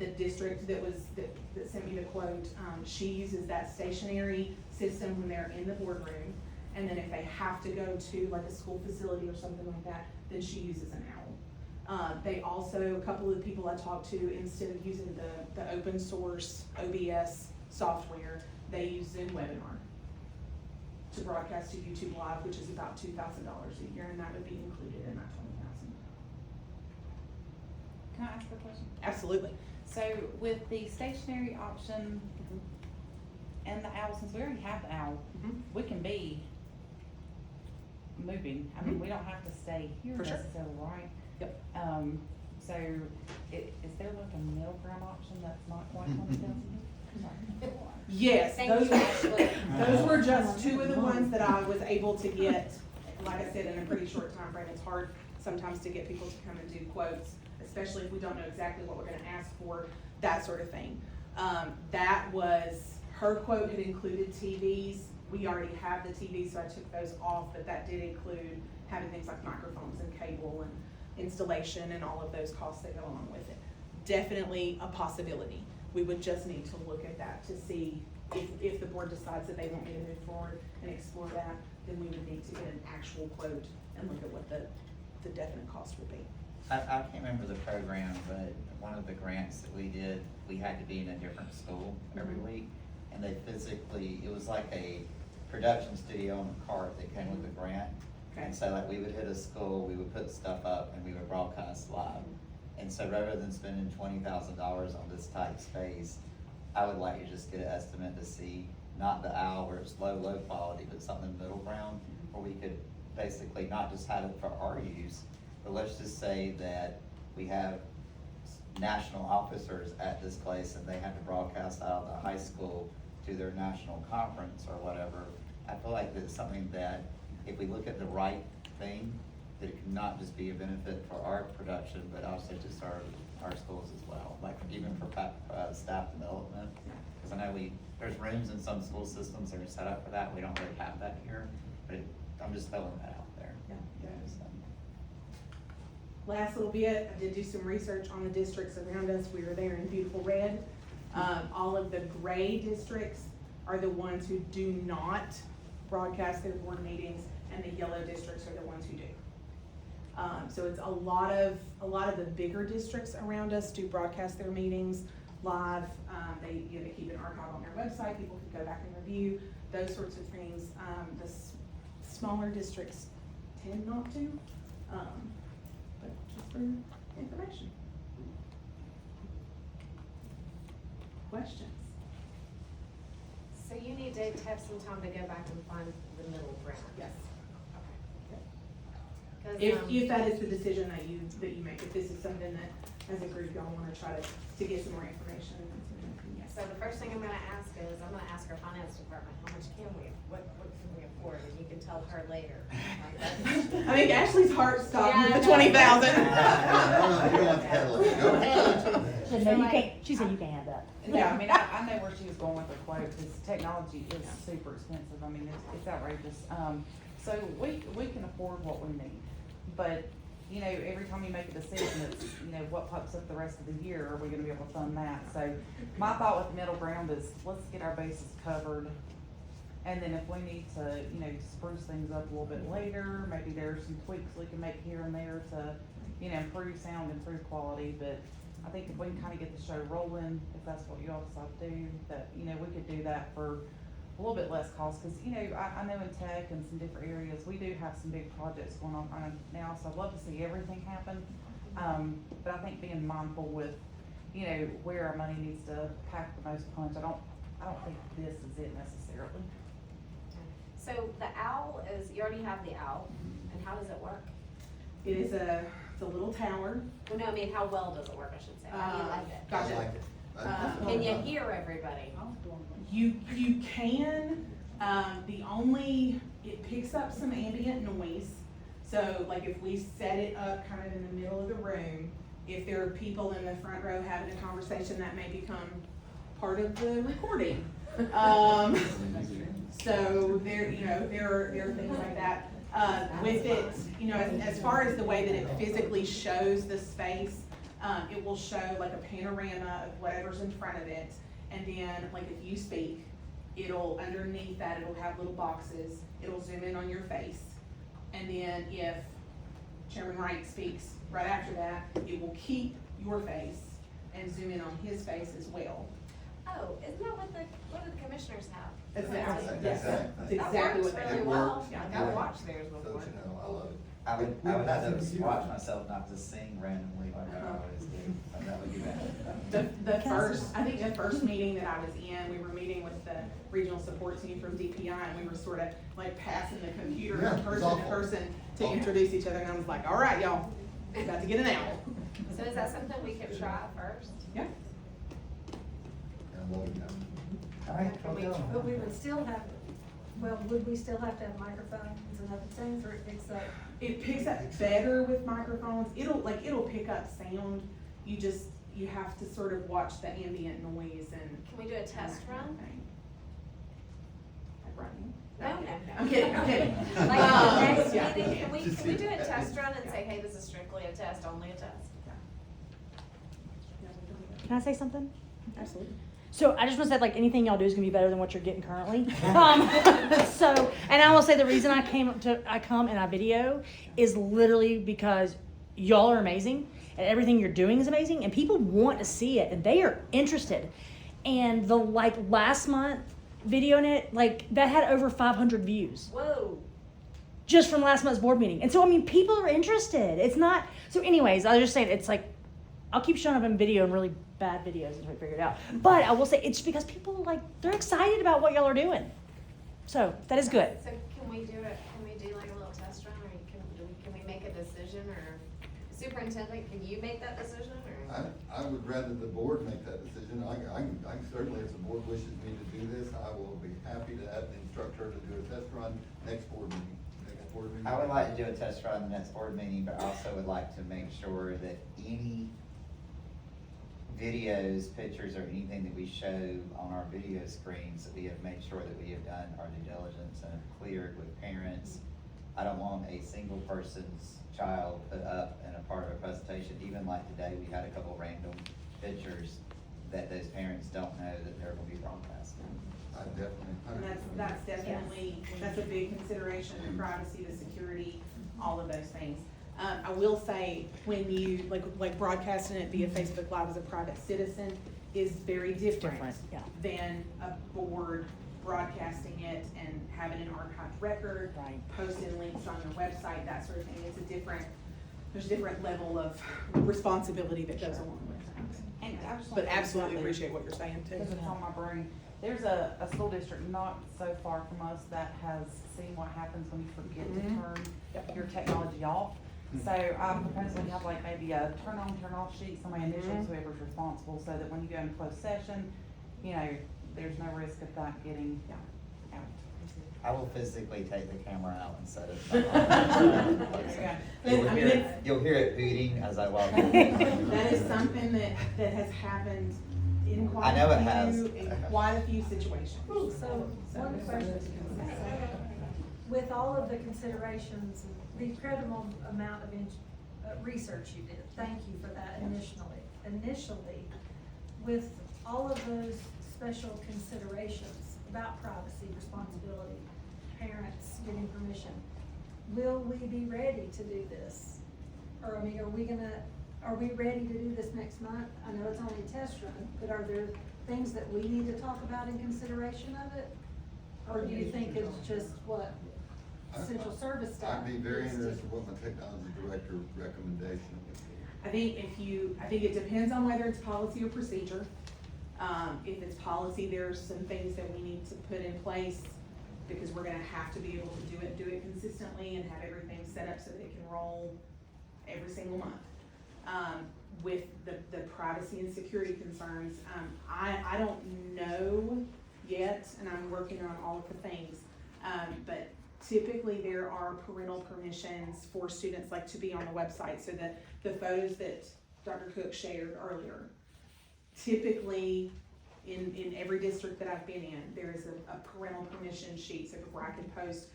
the district that sent me the quote, she uses that stationary system when they're in the boardroom. And then if they have to go to like a school facility or something like that, then she uses an owl. They also, a couple of the people I talked to, instead of using the open source OBS software, they use Zoom Webinar to broadcast to YouTube Live, which is about $2,000 a year, and that would be included in that $20,000. Can I ask a question? Absolutely. So with the stationary option and the owl, since we already have the owl, we can be moving. I mean, we don't have to stay here For sure. necessarily, right? Yep. So is there like a middle ground option that's not quite 20,000? Yes, Thank those, you, Ashley. those were just two of the ones that I was able to get, like I said, in a pretty short time frame. It's hard sometimes to get people to come and do quotes, especially if we don't know exactly what we're gonna ask for, that sort of thing. That was, her quote had included TVs. We already have the TVs, so I took those off, but that did include having things like microphones and cable and installation and all of those costs that go along with it. Definitely a possibility. We would just need to look at that to see if the board decides that they want me to move forward and explore that, then we would need to get an actual quote and look at what the definite cost would be. I can't remember the program, but one of the grants that we did, we had to be in a different school every week. And they physically, it was like a production studio on a cart that came with the grant. Okay. And so like we would hit a school, we would put stuff up and we would broadcast live. And so rather than spending $20,000 on this type space, I would like to just get an estimate to see, not the owl where it's low quality, but something middle ground where we could basically not just have it for our use, but let's just say that we have national officers at this place and they have to broadcast out of the high school to their national conference or whatever. I feel like that's something that if we look at the right thing, that it can not just be a benefit for our production, but also just our schools as well, like even for staff development. Because I know there's rooms in some school systems that are set up for that. We don't really have that here, but I'm just throwing that out there. Yeah. Last little bit, I did do some research on the districts around us. We were there in beautiful red. All of the gray districts are the ones who do not broadcast their board meetings, and the yellow districts are the ones who do. So it's a lot of the bigger districts around us do broadcast their meetings live. They keep an archive on their website. People can go back and review those sorts of things. The smaller districts tend not to, but just for information. Questions? So you need to have some time to go back and find the middle ground. Yes. 'Cause, If that is the decision that you make, if this is something that as a group y'all wanna try to get some more information. Yes. So the first thing I'm gonna ask is, I'm gonna ask our finance department, how much can we, what can we afford, and you can tell her later. I think Ashley's heart stopped Yeah, at the I know. 20,000. No, you want pedal, go ahead. She said, she said you can have that. Yeah, I mean, I know where she was going with the quote, because technology is super expensive. I mean, it's outrageous. So we can afford what we need. But, you know, every time you make a decision, it's, you know, what pops up the rest of the year, are we gonna be able to fund that? So my thought with the middle ground is, let's get our bases covered And then if we need to, you know, spruce things up a little bit later, maybe there's some tweaks we can make here and there to, you know, improve sound, improve quality. But I think if we can kind of get the show rolling, if that's what you all decide to do, that, you know, we could do that for a little bit less cost. Cause, you know, I know in tech and some different areas, we do have some big projects going on now, so I'd love to see everything happen. But I think being mindful with, you know, where our money needs to pack the most punch, I don't think this is it necessarily. So the owl is, you already have the owl, and how does it work? It is it's a little tower. Well, no, I mean, how well does it work, I should say, how do you like it? Gotcha. I like it. Can you hear everybody? You can, it picks up some ambient noise. So like if we set it up kind of in the middle of the room, if there are people in the front row having a conversation, that may become part of the recording. So there are things like that. With it, you know, as far as the way that it physically shows the space, it will show like a panorama of whatever's in front of it. And then like if you speak, underneath that, it'll have little boxes. It'll zoom in on your face. And then if Chairman Wright speaks right after that, it will keep your face and zoom in on his face as well. Oh, isn't that what do the commissioners have? Exactly. Yes. That's exactly what they That do. works really well. works. Yeah, I've watched theirs So, before. you know, I love it. I would have to watch myself not to sing randomly like I always do. That would be bad. I think the first meeting that I was in, we were meeting with the regional support team from DPI, and we were sort of like passing the computer Yeah, from it's person to awful. person to introduce each other, and I was like, all right, y'all, we got to get an owl. So is that something we could try first? Yeah. And we'll, you know, All right, Can we- But we would still have, would we still have to have microphones and other things, or it picks up? It picks up better with microphones. It'll pick up sound. You have to sort of watch the ambient noise and. Can we do a test run? Like running. No. I'm kidding. Like the next Yeah. meeting, can we do a test run and say, hey, this is strictly a test, only a test? Can I say something? Absolutely. So I just want to say, like, anything y'all do is gonna be better than what you're getting currently. So, and I will say the reason I come and I video is literally because y'all are amazing and everything you're doing is amazing and people want to see it and they are interested. And the last month video in it, that had over 500 views. Whoa. Just from last month's board meeting. And so, I mean, people are interested. It's not, so anyways, I was just saying, it's like, I'll keep showing up in video and really bad videos until we figure it out. But I will say, it's because people, they're excited about what y'all are doing. So, that is good. So can we do like a little test run, or can we make a decision, or superintendent, can you make that decision, or? I would rather the board make that decision. I can certainly, if the board wishes me to do this, I will be happy to instruct her to do a test run next board meeting. I would like to do a test run the next board meeting, but I also would like to make sure that any videos, pictures, or anything that we show on our video screens, that we have made sure that we have done our due diligence and have cleared with parents. I don't want a single person's child put up in a part of a presentation. Even like today, we had a couple random pictures that those parents don't know that they're going to be broadcast. I definitely. And that's definitely, that's a big consideration, the privacy, the security, all of those things. I will say, when you, like broadcasting it via Facebook Live as a private citizen is very different Yeah. than a board broadcasting it and having an archived record, Right. posting links on your website, that sort of thing. There's a different level of responsibility that goes along with that. And I just But want to absolutely point out appreciate what you're saying too. because it's on my brain. There's a school district not so far from us that has seen what happens when you forget to turn your technology off. So I'm proposing to have maybe a turn on, turn off sheet, somebody initials whoever's responsible, so that when you go into closed session, there's no risk of that getting out. I will physically take the camera out and set it. You'll hear it hooting as I walk in. That is something that has happened in I know it has. quite a few situations. So, one question. With all of the considerations, the incredible amount of research you did, thank you for that initially. With all of those special considerations, about privacy, responsibility, parents getting permission. Will we be ready to do this? Or, I mean, are we ready to do this next month? I know it's only a test run, but are there things that we need to talk about in consideration of it? Or do you think it's just what central service staff? I'd be very needs to- interested what my technology director recommendation would be. I think it depends on whether it's policy or procedure. If it's policy, there's some things that we need to put in place because we're gonna have to be able to do it consistently and have everything set up so that it can roll every single month. With the privacy and security concerns, I don't know yet, and I'm working on all of the things. But typically there are parental permissions for students, like to be on the website, so that the photos that Dr. Cook shared earlier, typically in every district that I've been in, there is a parental permission sheet, so before I could post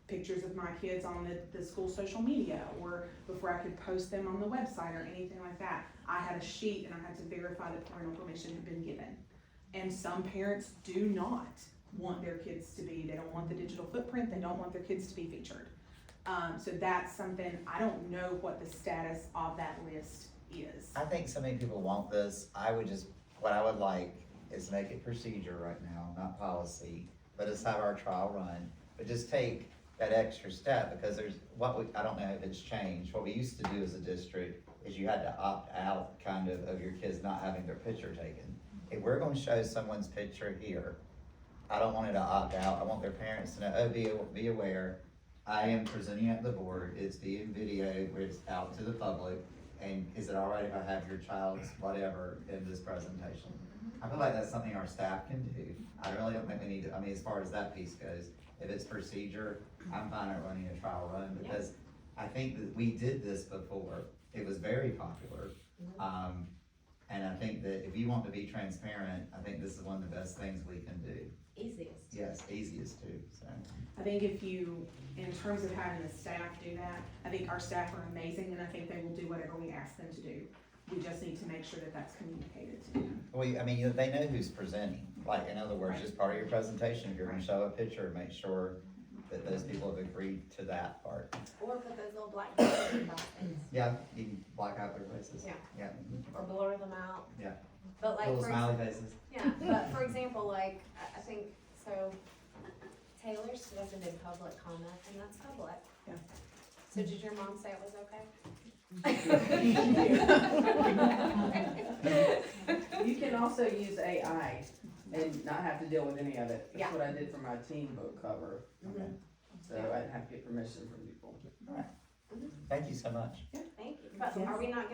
pictures of my kids on the school social media, or before I could post them on the website or anything like that, I had a sheet and I had to verify that parental permission had been given. And some parents do not want their kids to be, they don't want the digital footprint, they don't want their kids to be featured. So that's something, I don't know what the status of that list is. I think so many people want this. What I would like is make it procedure right now, not policy. Let us have our trial run, but just take that extra step, because I don't know if it's changed. What we used to do as a district is you had to opt out kind of your kids not having their picture taken. If we're gonna show someone's picture here, I don't want it to opt out. I want their parents to know, oh, be aware, I am presenting at the board, it's being videoed, it's out to the public, and is it all right if I have your child's whatever in this presentation? I feel like that's something our staff can do. I really don't think we need to, as far as that piece goes, if it's procedure, I'm fine at running a trial run, because I think that we did this before. It was very popular. And I think that if you want to be transparent, I think this is one of the best things we can do. Easiest. Yes, easiest too, so. I think in terms of having the staff do that, I think our staff are amazing, and I think they will do whatever we ask them to do. We just need to make sure that that's communicated to them. Well, they know who's presenting. Like, in other words, just part of your presentation, if you're gonna show a picture, make sure that those people have agreed to that part. Or put those little black dots in boxes. Yeah, you can black out their faces. Yeah. Yeah. Or blur them out. Yeah. But like, Little for smiley faces. yeah, but for example, like, I think, so Taylor stood up and did public comment, and that's public. Yeah. So did your mom say it was okay? You can also use AI and not have to deal with any of it. Yeah. That's what I did for my teen book cover. Mhm. So I didn't have to get permission from people. Thank you so much. Thank you. But are we gonna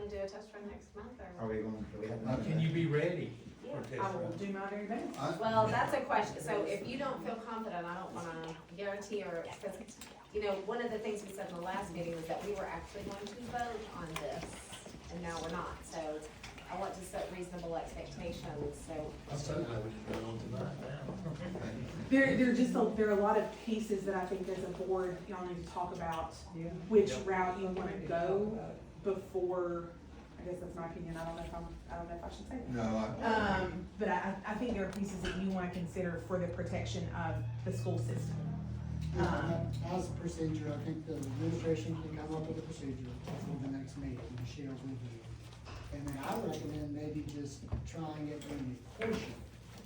do a test run next month, or? Are we going, do we have? Can you be ready Yeah. for test I will run? do my very best. Well, that's a question, so if you don't feel confident, I don't wanna guarantee or, because, one of the things we said in the last meeting was that we were actually going to vote on this, and now we're not, so I want to set reasonable expectations, so. I'm so glad we just went on tonight now. There are a lot of pieces that I think as a board, y'all need to talk about which route you wanna go before, I guess that's my opinion, I don't know if I should say that. No, But I think there are pieces that you wanna consider for the protection of the school system. As a procedure, I think the administration can come up with a procedure for the next meeting and share with you. And then I recommend maybe just trying it in a portion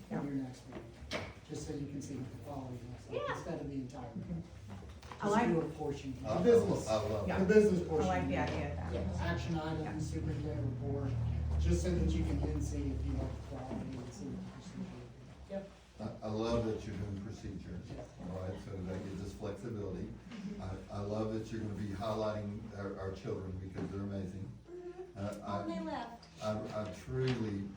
of your next meeting, just so you can see what the quality looks like, Yeah. instead of the entire meeting. I like- Just do a portion, I the business, love Yeah. the business portion. I like the idea of that. Yeah. Action items, superintendent report, just so that you can then see if you like the quality and see what the procedure would be. Yep. I love that you're doing procedures, all right, so that gives us flexibility. I love that you're gonna be highlighting our children because they're amazing. Oh, they left. I truly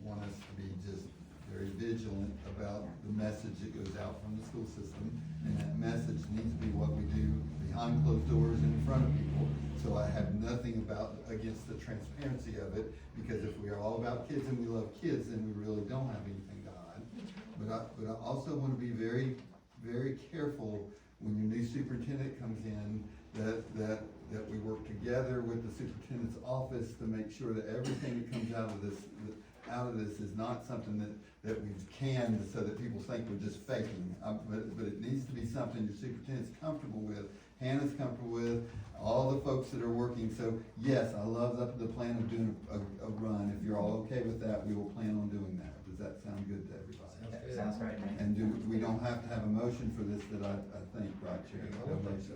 want us to be just very vigilant about the message that goes out from the school system. And that message needs to be what we do behind closed doors and in front of people. So I have nothing against the transparency of it, because if we are all about kids and we love kids, then we really don't have anything to hide. But I also want to be very, very careful when your new superintendent comes in, that that we work together with the superintendent's office to make sure that everything that comes out of this is not something that we've canned so that people think we're just faking. But it needs to be something your superintendent's comfortable with, Hannah's comfortable with, all the folks that are working. So yes, I love the plan of doing a run. If you're all okay with that, we will plan on doing that. Does that sound good to everybody? Sounds right. And we don't have to have a motion for this that I think, right, Chair? No motion.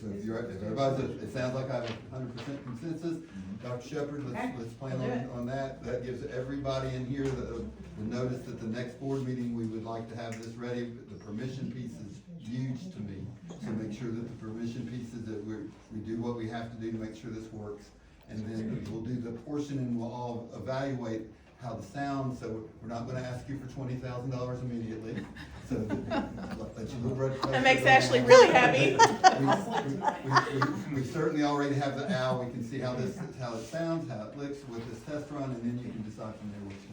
So if everybody's, it sounds like I have 100% consensus. Dr. Shepherd, let's plan on that. That gives everybody in here the notice that the next board meeting, we would like to have this ready. The permission piece is huge to me. So make sure that the permission piece is that we do what we have to do to make sure this works. And then we'll do the portion and we'll all evaluate how the sound, so we're not gonna ask you for $20,000 immediately. So let you little red. That makes Ashley really happy. We certainly already have the owl. We can see how it sounds, how it looks with this test run, and then you can decide from there what you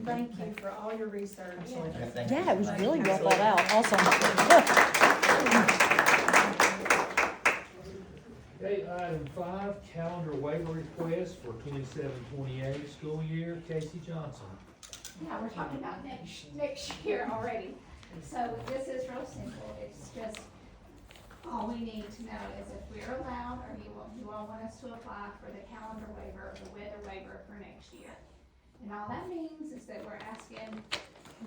want. Thank you for all your research. Yeah, it was really well thought out, awesome. Okay, item 5, calendar waiver request for 27-28 school year. Casey Johnson. Yeah, we're talking about next year already. So this is real simple. It's just, all we need to know is if we're allowed, or you all want us to apply for the calendar waiver, or the weather waiver for next year. And all that means is that we're asking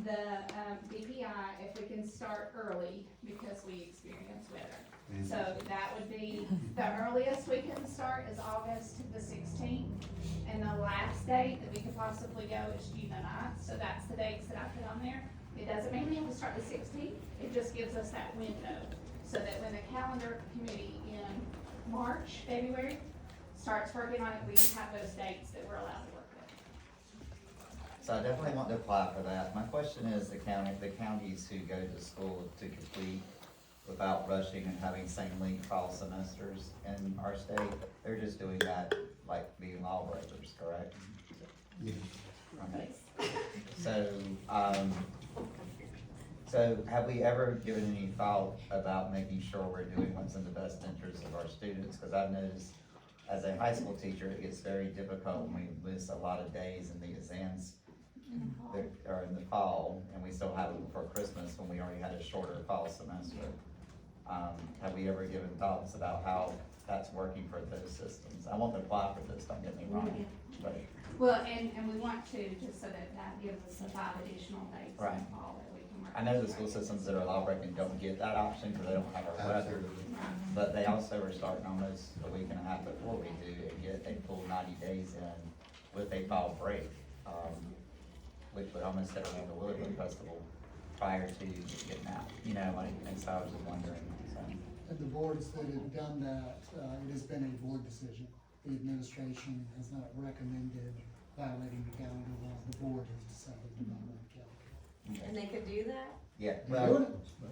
the DPI if we can start early because we experience weather. So that would be, the earliest we can start is August the 16th, and the last date that we could possibly go is June the 9th, so that's the dates that I put on there. It doesn't mean we have to start the 16th, it just gives us that window, so that when the calendar committee in March, February, starts working on it, we have those dates that we're allowed to work with. So I definitely want to apply for that. My question is the counties who go to school to complete without rushing and having same length fall semesters in our state, they're just doing that like being lawbreakers, correct? Yes. Okay. So have we ever given any thought about making sure we're doing what's in the best interest of our students? Because I've noticed as a high school teacher, it gets very difficult when we miss a lot of days in the exams that are in the fall, and we still have them before Christmas when we already had a shorter fall semester. Have we ever given thoughts about how that's working for those systems? I want to apply for this, don't get me wrong, but. Well, and we want to, just so that gives us the 5 additional dates in Right. the fall that we can work. I know the school systems that are law breaking don't get that option because they don't have our weather. But they also are starting almost a week and a half before we do and get a full 90 days in with a fall break, which would almost set around the Woodland Festival prior to getting out, and so I was just wondering. At the boards that have done that, it has been a board decision. The administration has not recommended violating the calendar law. The board has decided to violate the calendar. And they could do that? Yeah, well,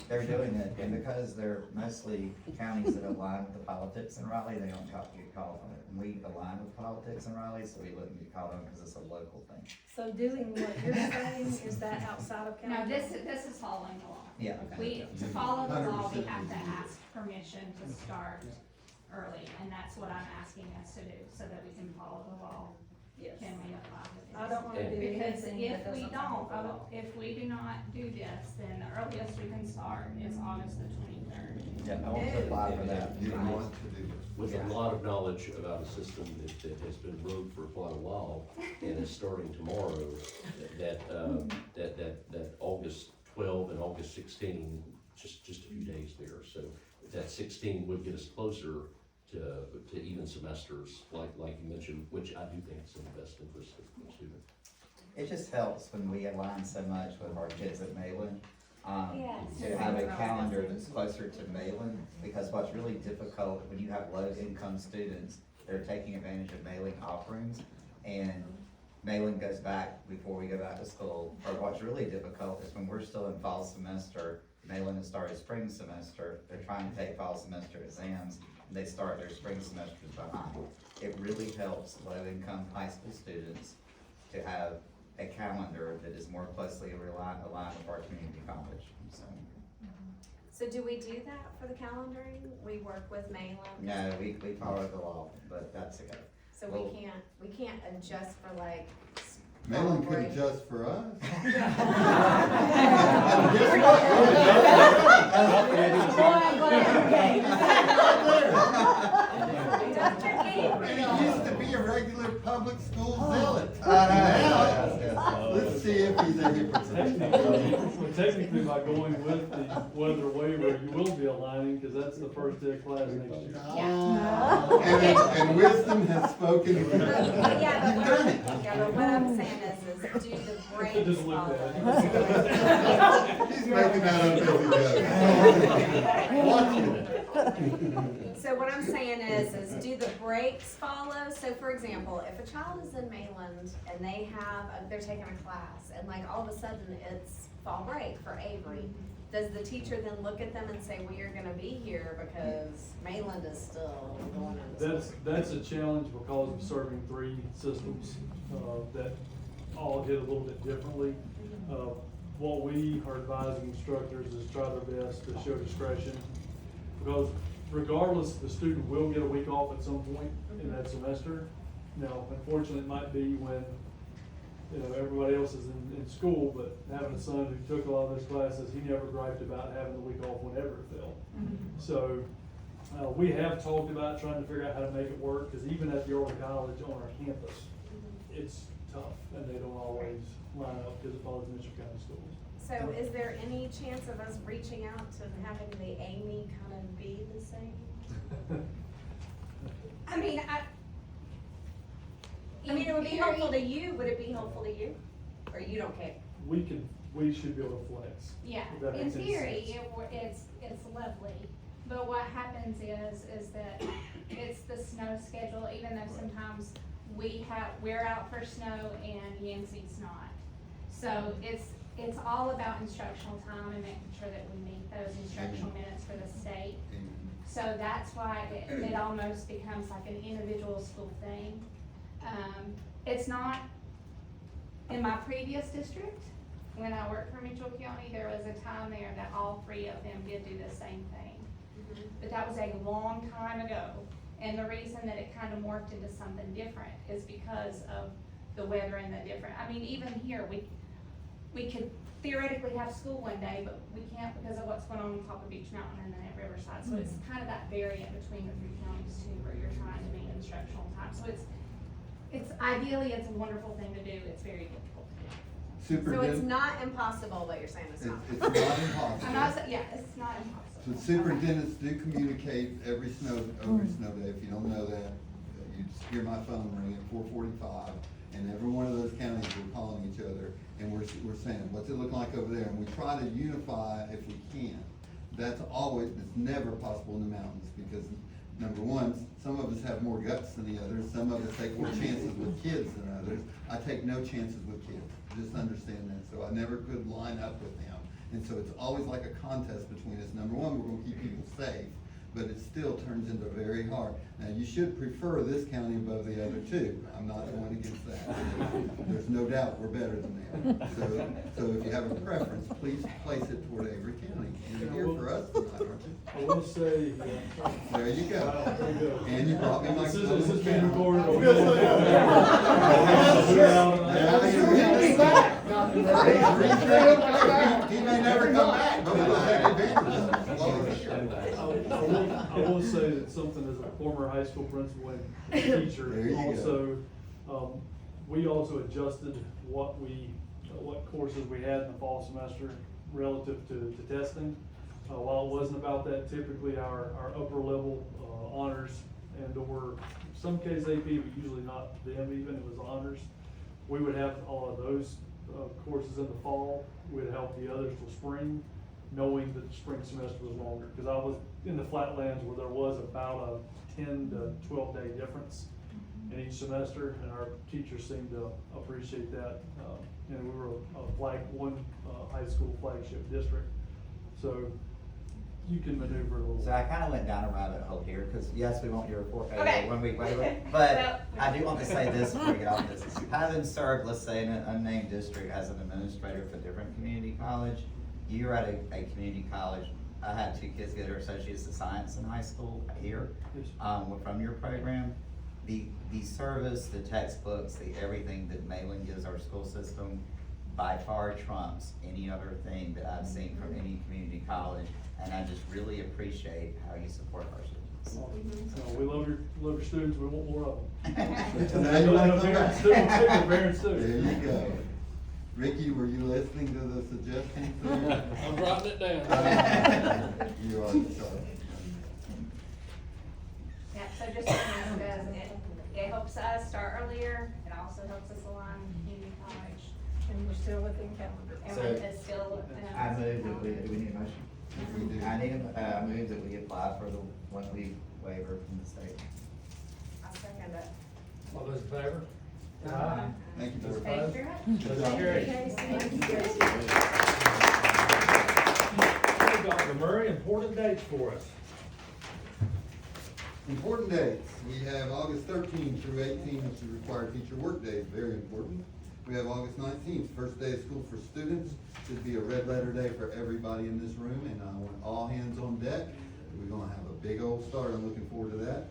they're doing it, and because they're mostly counties that align with the politics in Raleigh, they don't have to get called on it. And we align with politics in Raleigh, so we wouldn't get called on it because it's a local thing. So doing what you're saying, is that outside of No, county? this is following the law. Yeah. To follow the law, we 100%. have to ask permission to start early, and that's what I'm asking us to do, so that we can follow the law. Yes. Can we apply for this? I don't wanna do Because anything if that we doesn't follow don't, the law. if we do not do this, then the earliest we can start is August the 23rd. Yeah, I want to apply for that. You want to do this. With a lot of knowledge about a system that has been brewed for quite a while and is starting tomorrow, that August 12 and August 16, just a few days there. So that 16 would get us closer to even semesters, like you mentioned, which I do think is in the best interest of the student. It just helps when we align so much with our kids at Malin, Yes. to have a calendar that's closer to Malin, because what's really difficult when you have low income students, they're taking advantage of Malin offerings, and Malin goes back before we go back to school. Or what's really difficult is when we're still in fall semester, Malin has started spring semester, they're trying to take fall semester exams, and they start their spring semesters behind. It really helps low income high school students to have a calendar that is more closely aligned with our community college, so. So do we do that for the calendaring? We work with Malin? No, we follow the law, but that's okay. So Well- we can't adjust for like. Malin break? could adjust for us. He used to be a regular public school zealot. Now, let's see if he's a hypocrite. Well, technically, by going with the weather waiver, you will be aligning, because that's the first day of class next year. And wisdom has spoken. But yeah, but Done it. what I'm saying is do the breaks Just look follow? He's making that up as he goes. Watch him. So what I'm saying is do the breaks follow? So for example, if a child is in Mayland and they're taking a class and like all of a sudden it's fall break for Avery, does the teacher then look at them and say, we are gonna be here because Mayland is still going on? That's a challenge because of serving 3 systems, that all hit a little bit differently. What we are advising instructors is try their best to show discretion, because regardless, the student will get a week off at some point in that semester. Now, unfortunately, it might be when, everybody else is in school, but having a son who took a lot of those classes, he never griped about having the week off whenever it fell. So, we have talked about trying to figure out how to make it work, because even at the early college on our campus, it's tough, and they don't always line up because it follows Mitchell County schools. So is there any chance of us reaching out to having the Amy kind of be the same? I mean, it would be helpful to you, would it be helpful to you? Or you don't care? We should be able to flex. Yeah, If that in makes any theory, sense. it's lovely, but what happens is that it's the snow schedule, even though sometimes we're out for snow and Yancey's not. So it's all about instructional time and making sure that we meet those instructional minutes for the state. So that's why it almost becomes like an individual school thing. It's not, in my previous district, when I worked for Mitchell County, there was a time there that all 3 of them did do the same thing. But that was a long time ago. And the reason that it kind of morphed into something different is because of the weather and the different, even here, we could theoretically have school one day, but we can't because of what's going on top of Beach Mountain and then at Riverside. So it's kind of that variant between the 3 counties too, where you're trying to meet instructional time. So it's ideally, it's a wonderful thing to do. It's very difficult to do. So it's not impossible, but you're saying it's not. It's not impossible. I'm not, it's not impossible. So superintendents do communicate every snow day. If you don't know that, you just hear my phone ring at 4:45, and every one of those counties are calling each other, and we're saying, what's it look like over there? And we try to unify if we can. It's never possible in the mountains, because number one, some of us have more guts than the others. Some of us take more chances with kids than others. I take no chances with kids. Just understand that. So I never could line up with them. And so it's always like a contest between us. Number one, we're gonna keep people safe, but it still turns into very hard. Now, you should prefer this county above the other 2. I'm not going against that. There's no doubt we're better than them. So if you have a preference, please place it toward Avery County. You're here for us tonight, aren't you? I will say, There you go. There you go. And you brought me my. This is being recorded. He may never come back, but we'll take advantage of it while he's here. I will say that something as a former high school principal and teacher, There you also, we also adjusted what courses we had in the fall semester relative to testing. While it wasn't about that, typically our upper level honors or some case AP, but usually not them even, it was honors. We would have all of those courses in the fall. We'd help the others till spring, knowing that the spring semester was longer. Because I was in the flatlands where there was about a 10 to 12 day difference in each semester, and our teachers seemed to appreciate that. And we were one high school flagship district. So you can maneuver a little. So I kind of went down a rabbit hole here, because yes, we want your report Okay. 1 week waiver, but I do want to say this before we get off this. Having served, let's say, in an unnamed district as an administrator for a different community college, you're at a community college I had 2 kids get their Associates of Science in high school here, from your program. The service, the textbooks, the everything that Malin gives our school system by far trumps any other thing that I've seen from any community college, and I just really appreciate how you support our students. So we love your students, we want more of them. So now you wanna come back. Parents too. There you go. Ricky, were you listening to the suggestions there? I'm writing it down. You are the star. Yeah, so just so you know, it helps us start earlier, it also helps us align with community college. And we're still within calendar. And So, it's still. I move that do we need a motion? I need a, move that we apply for the 1 week waiver from the state. I second it. All those in favor? Thank you, Board. Thank you. Motion carries. Thank you. Okay, Dr. Murray, important dates for us. Important dates, we have August 13th through 18th, which is required teacher work days, very important. We have August 19th, first day of school for students, should be a red letter day for everybody in this room, and I want all hands on deck. We're gonna have a big old start, I'm looking forward to that.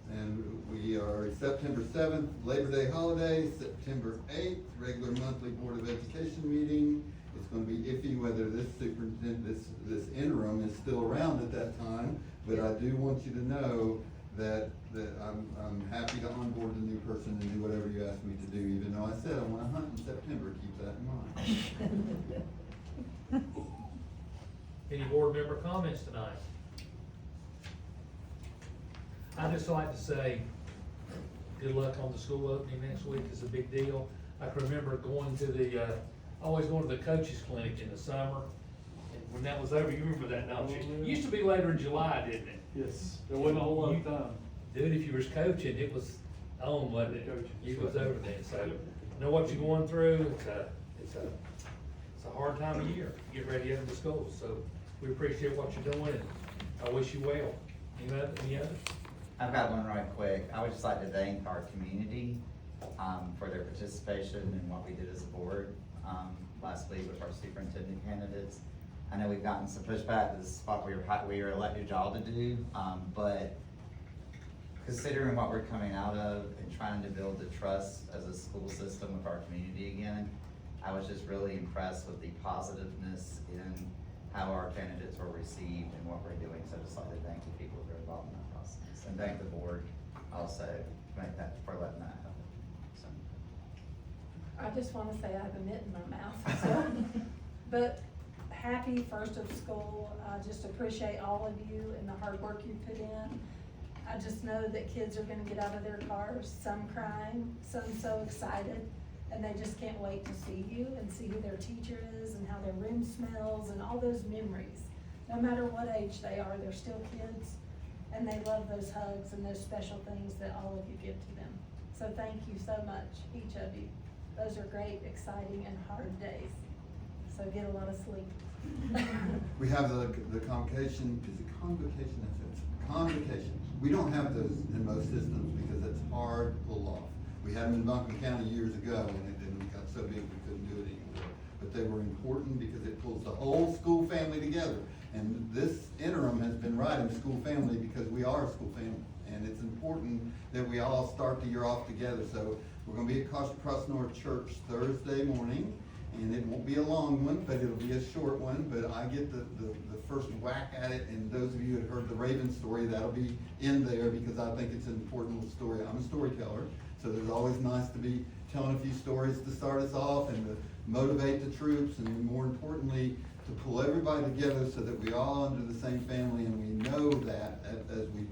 And we are September 7th, Labor Day holiday, September 8th, regular monthly Board of Education meeting. It's gonna be iffy whether this superintendent, this interim is still around at that time, but I do want you to know that I'm happy to onboard the new person and do whatever you ask me to do, even though I said I wanna hunt in September, keep that in mind. Any board member comments tonight? I'd just like to say, good luck on the school opening next week, it's a big deal. I can remember going to always going to the coaches clinic in the summer, and when that was over, you remember that, don't you? It used to be later in July, didn't it? Yes, there wasn't a whole lot of time. Dude, if you was coaching, it was on, wasn't it? You was over then, so, know what you're going through, it's a hard time of year, to get ready out of the schools, so we appreciate what you're doing, and I wish you well. Any other? I've got one right quick. I would just like to thank our community, for their participation in what we did as a board, last week with our superintendent candidates. I know we've gotten some pushback, this is what we were elected y'all to do, but considering what we're coming out of and trying to build the trust as a school system with our community again, I was just really impressed with the positiveness in how our candidates were received and what we're doing. So I'd just like to thank the people who are involved in that process, and thank the board also for letting that happen. So. I just wanna say I have a mitt in my mouth, so, but happy first of school. I just appreciate all of you and the hard work you put in. I just know that kids are gonna get out of their cars, some crying, some so excited, and they just can't wait to see you and see who their teacher is and how their room smells and all those memories. No matter what age they are, they're still kids, and they love those hugs and those special things that all of you give to them. So thank you so much, each of you. Those are great, exciting, and hard days. So get a lot of sleep. We have the convocation, is it convocation? That's it, convocation. We don't have those in most systems because it's hard to pull off. We had them in Buncombe County years ago, and it got so big we couldn't do it anymore. But they were important because it pulls the whole school family together. And this interim has been right in school family because we are a school family. And it's important that we all start the year off together. So we're gonna be at Cross North Church Thursday morning. And it won't be a long one, but it'll be a short one, but I get the first whack at it, and those of you who have heard the Raven story, that'll be in there because I think it's an important little story. I'm a storyteller, so there's always nice to be telling a few stories to start us off and to motivate the troops, and more importantly, to pull everybody together so that we all under the same family, and we know that as we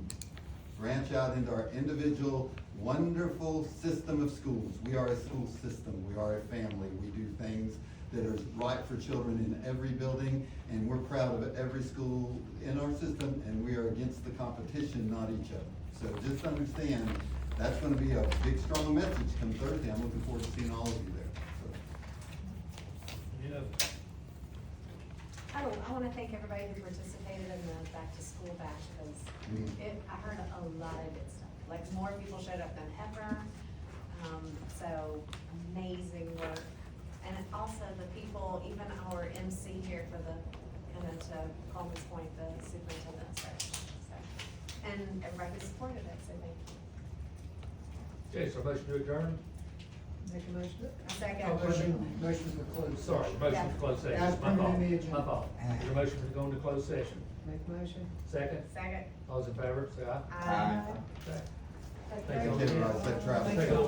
branch out into our individual wonderful system of schools. We are a school system, we are a family, we do things that are right for children in every building, and we're proud of every school in our system, and we are against the competition, not each other. So just understand, that's gonna be a big, strong message come Thursday. I'm looking forward to seeing all of you there. So. I wanna thank everybody who participated in the back to school bash, because I heard a lot of good stuff. Like more people showed up than ever, so amazing work. And also the people, even our MC here for the and then to Coleman's point, the superintendent's search, so. And everybody supported it, so thank you. Okay, so motion to adjourn? Make a motion. Second. Motion for closed Sorry, session. motion to close session. As My fault. printed in the agenda. My fault. Is there a motion to go into closed session? Make a motion. Second? Second. All those in favor, say aye. Aye. Okay. Thank you, guys. Safe travels. Take a little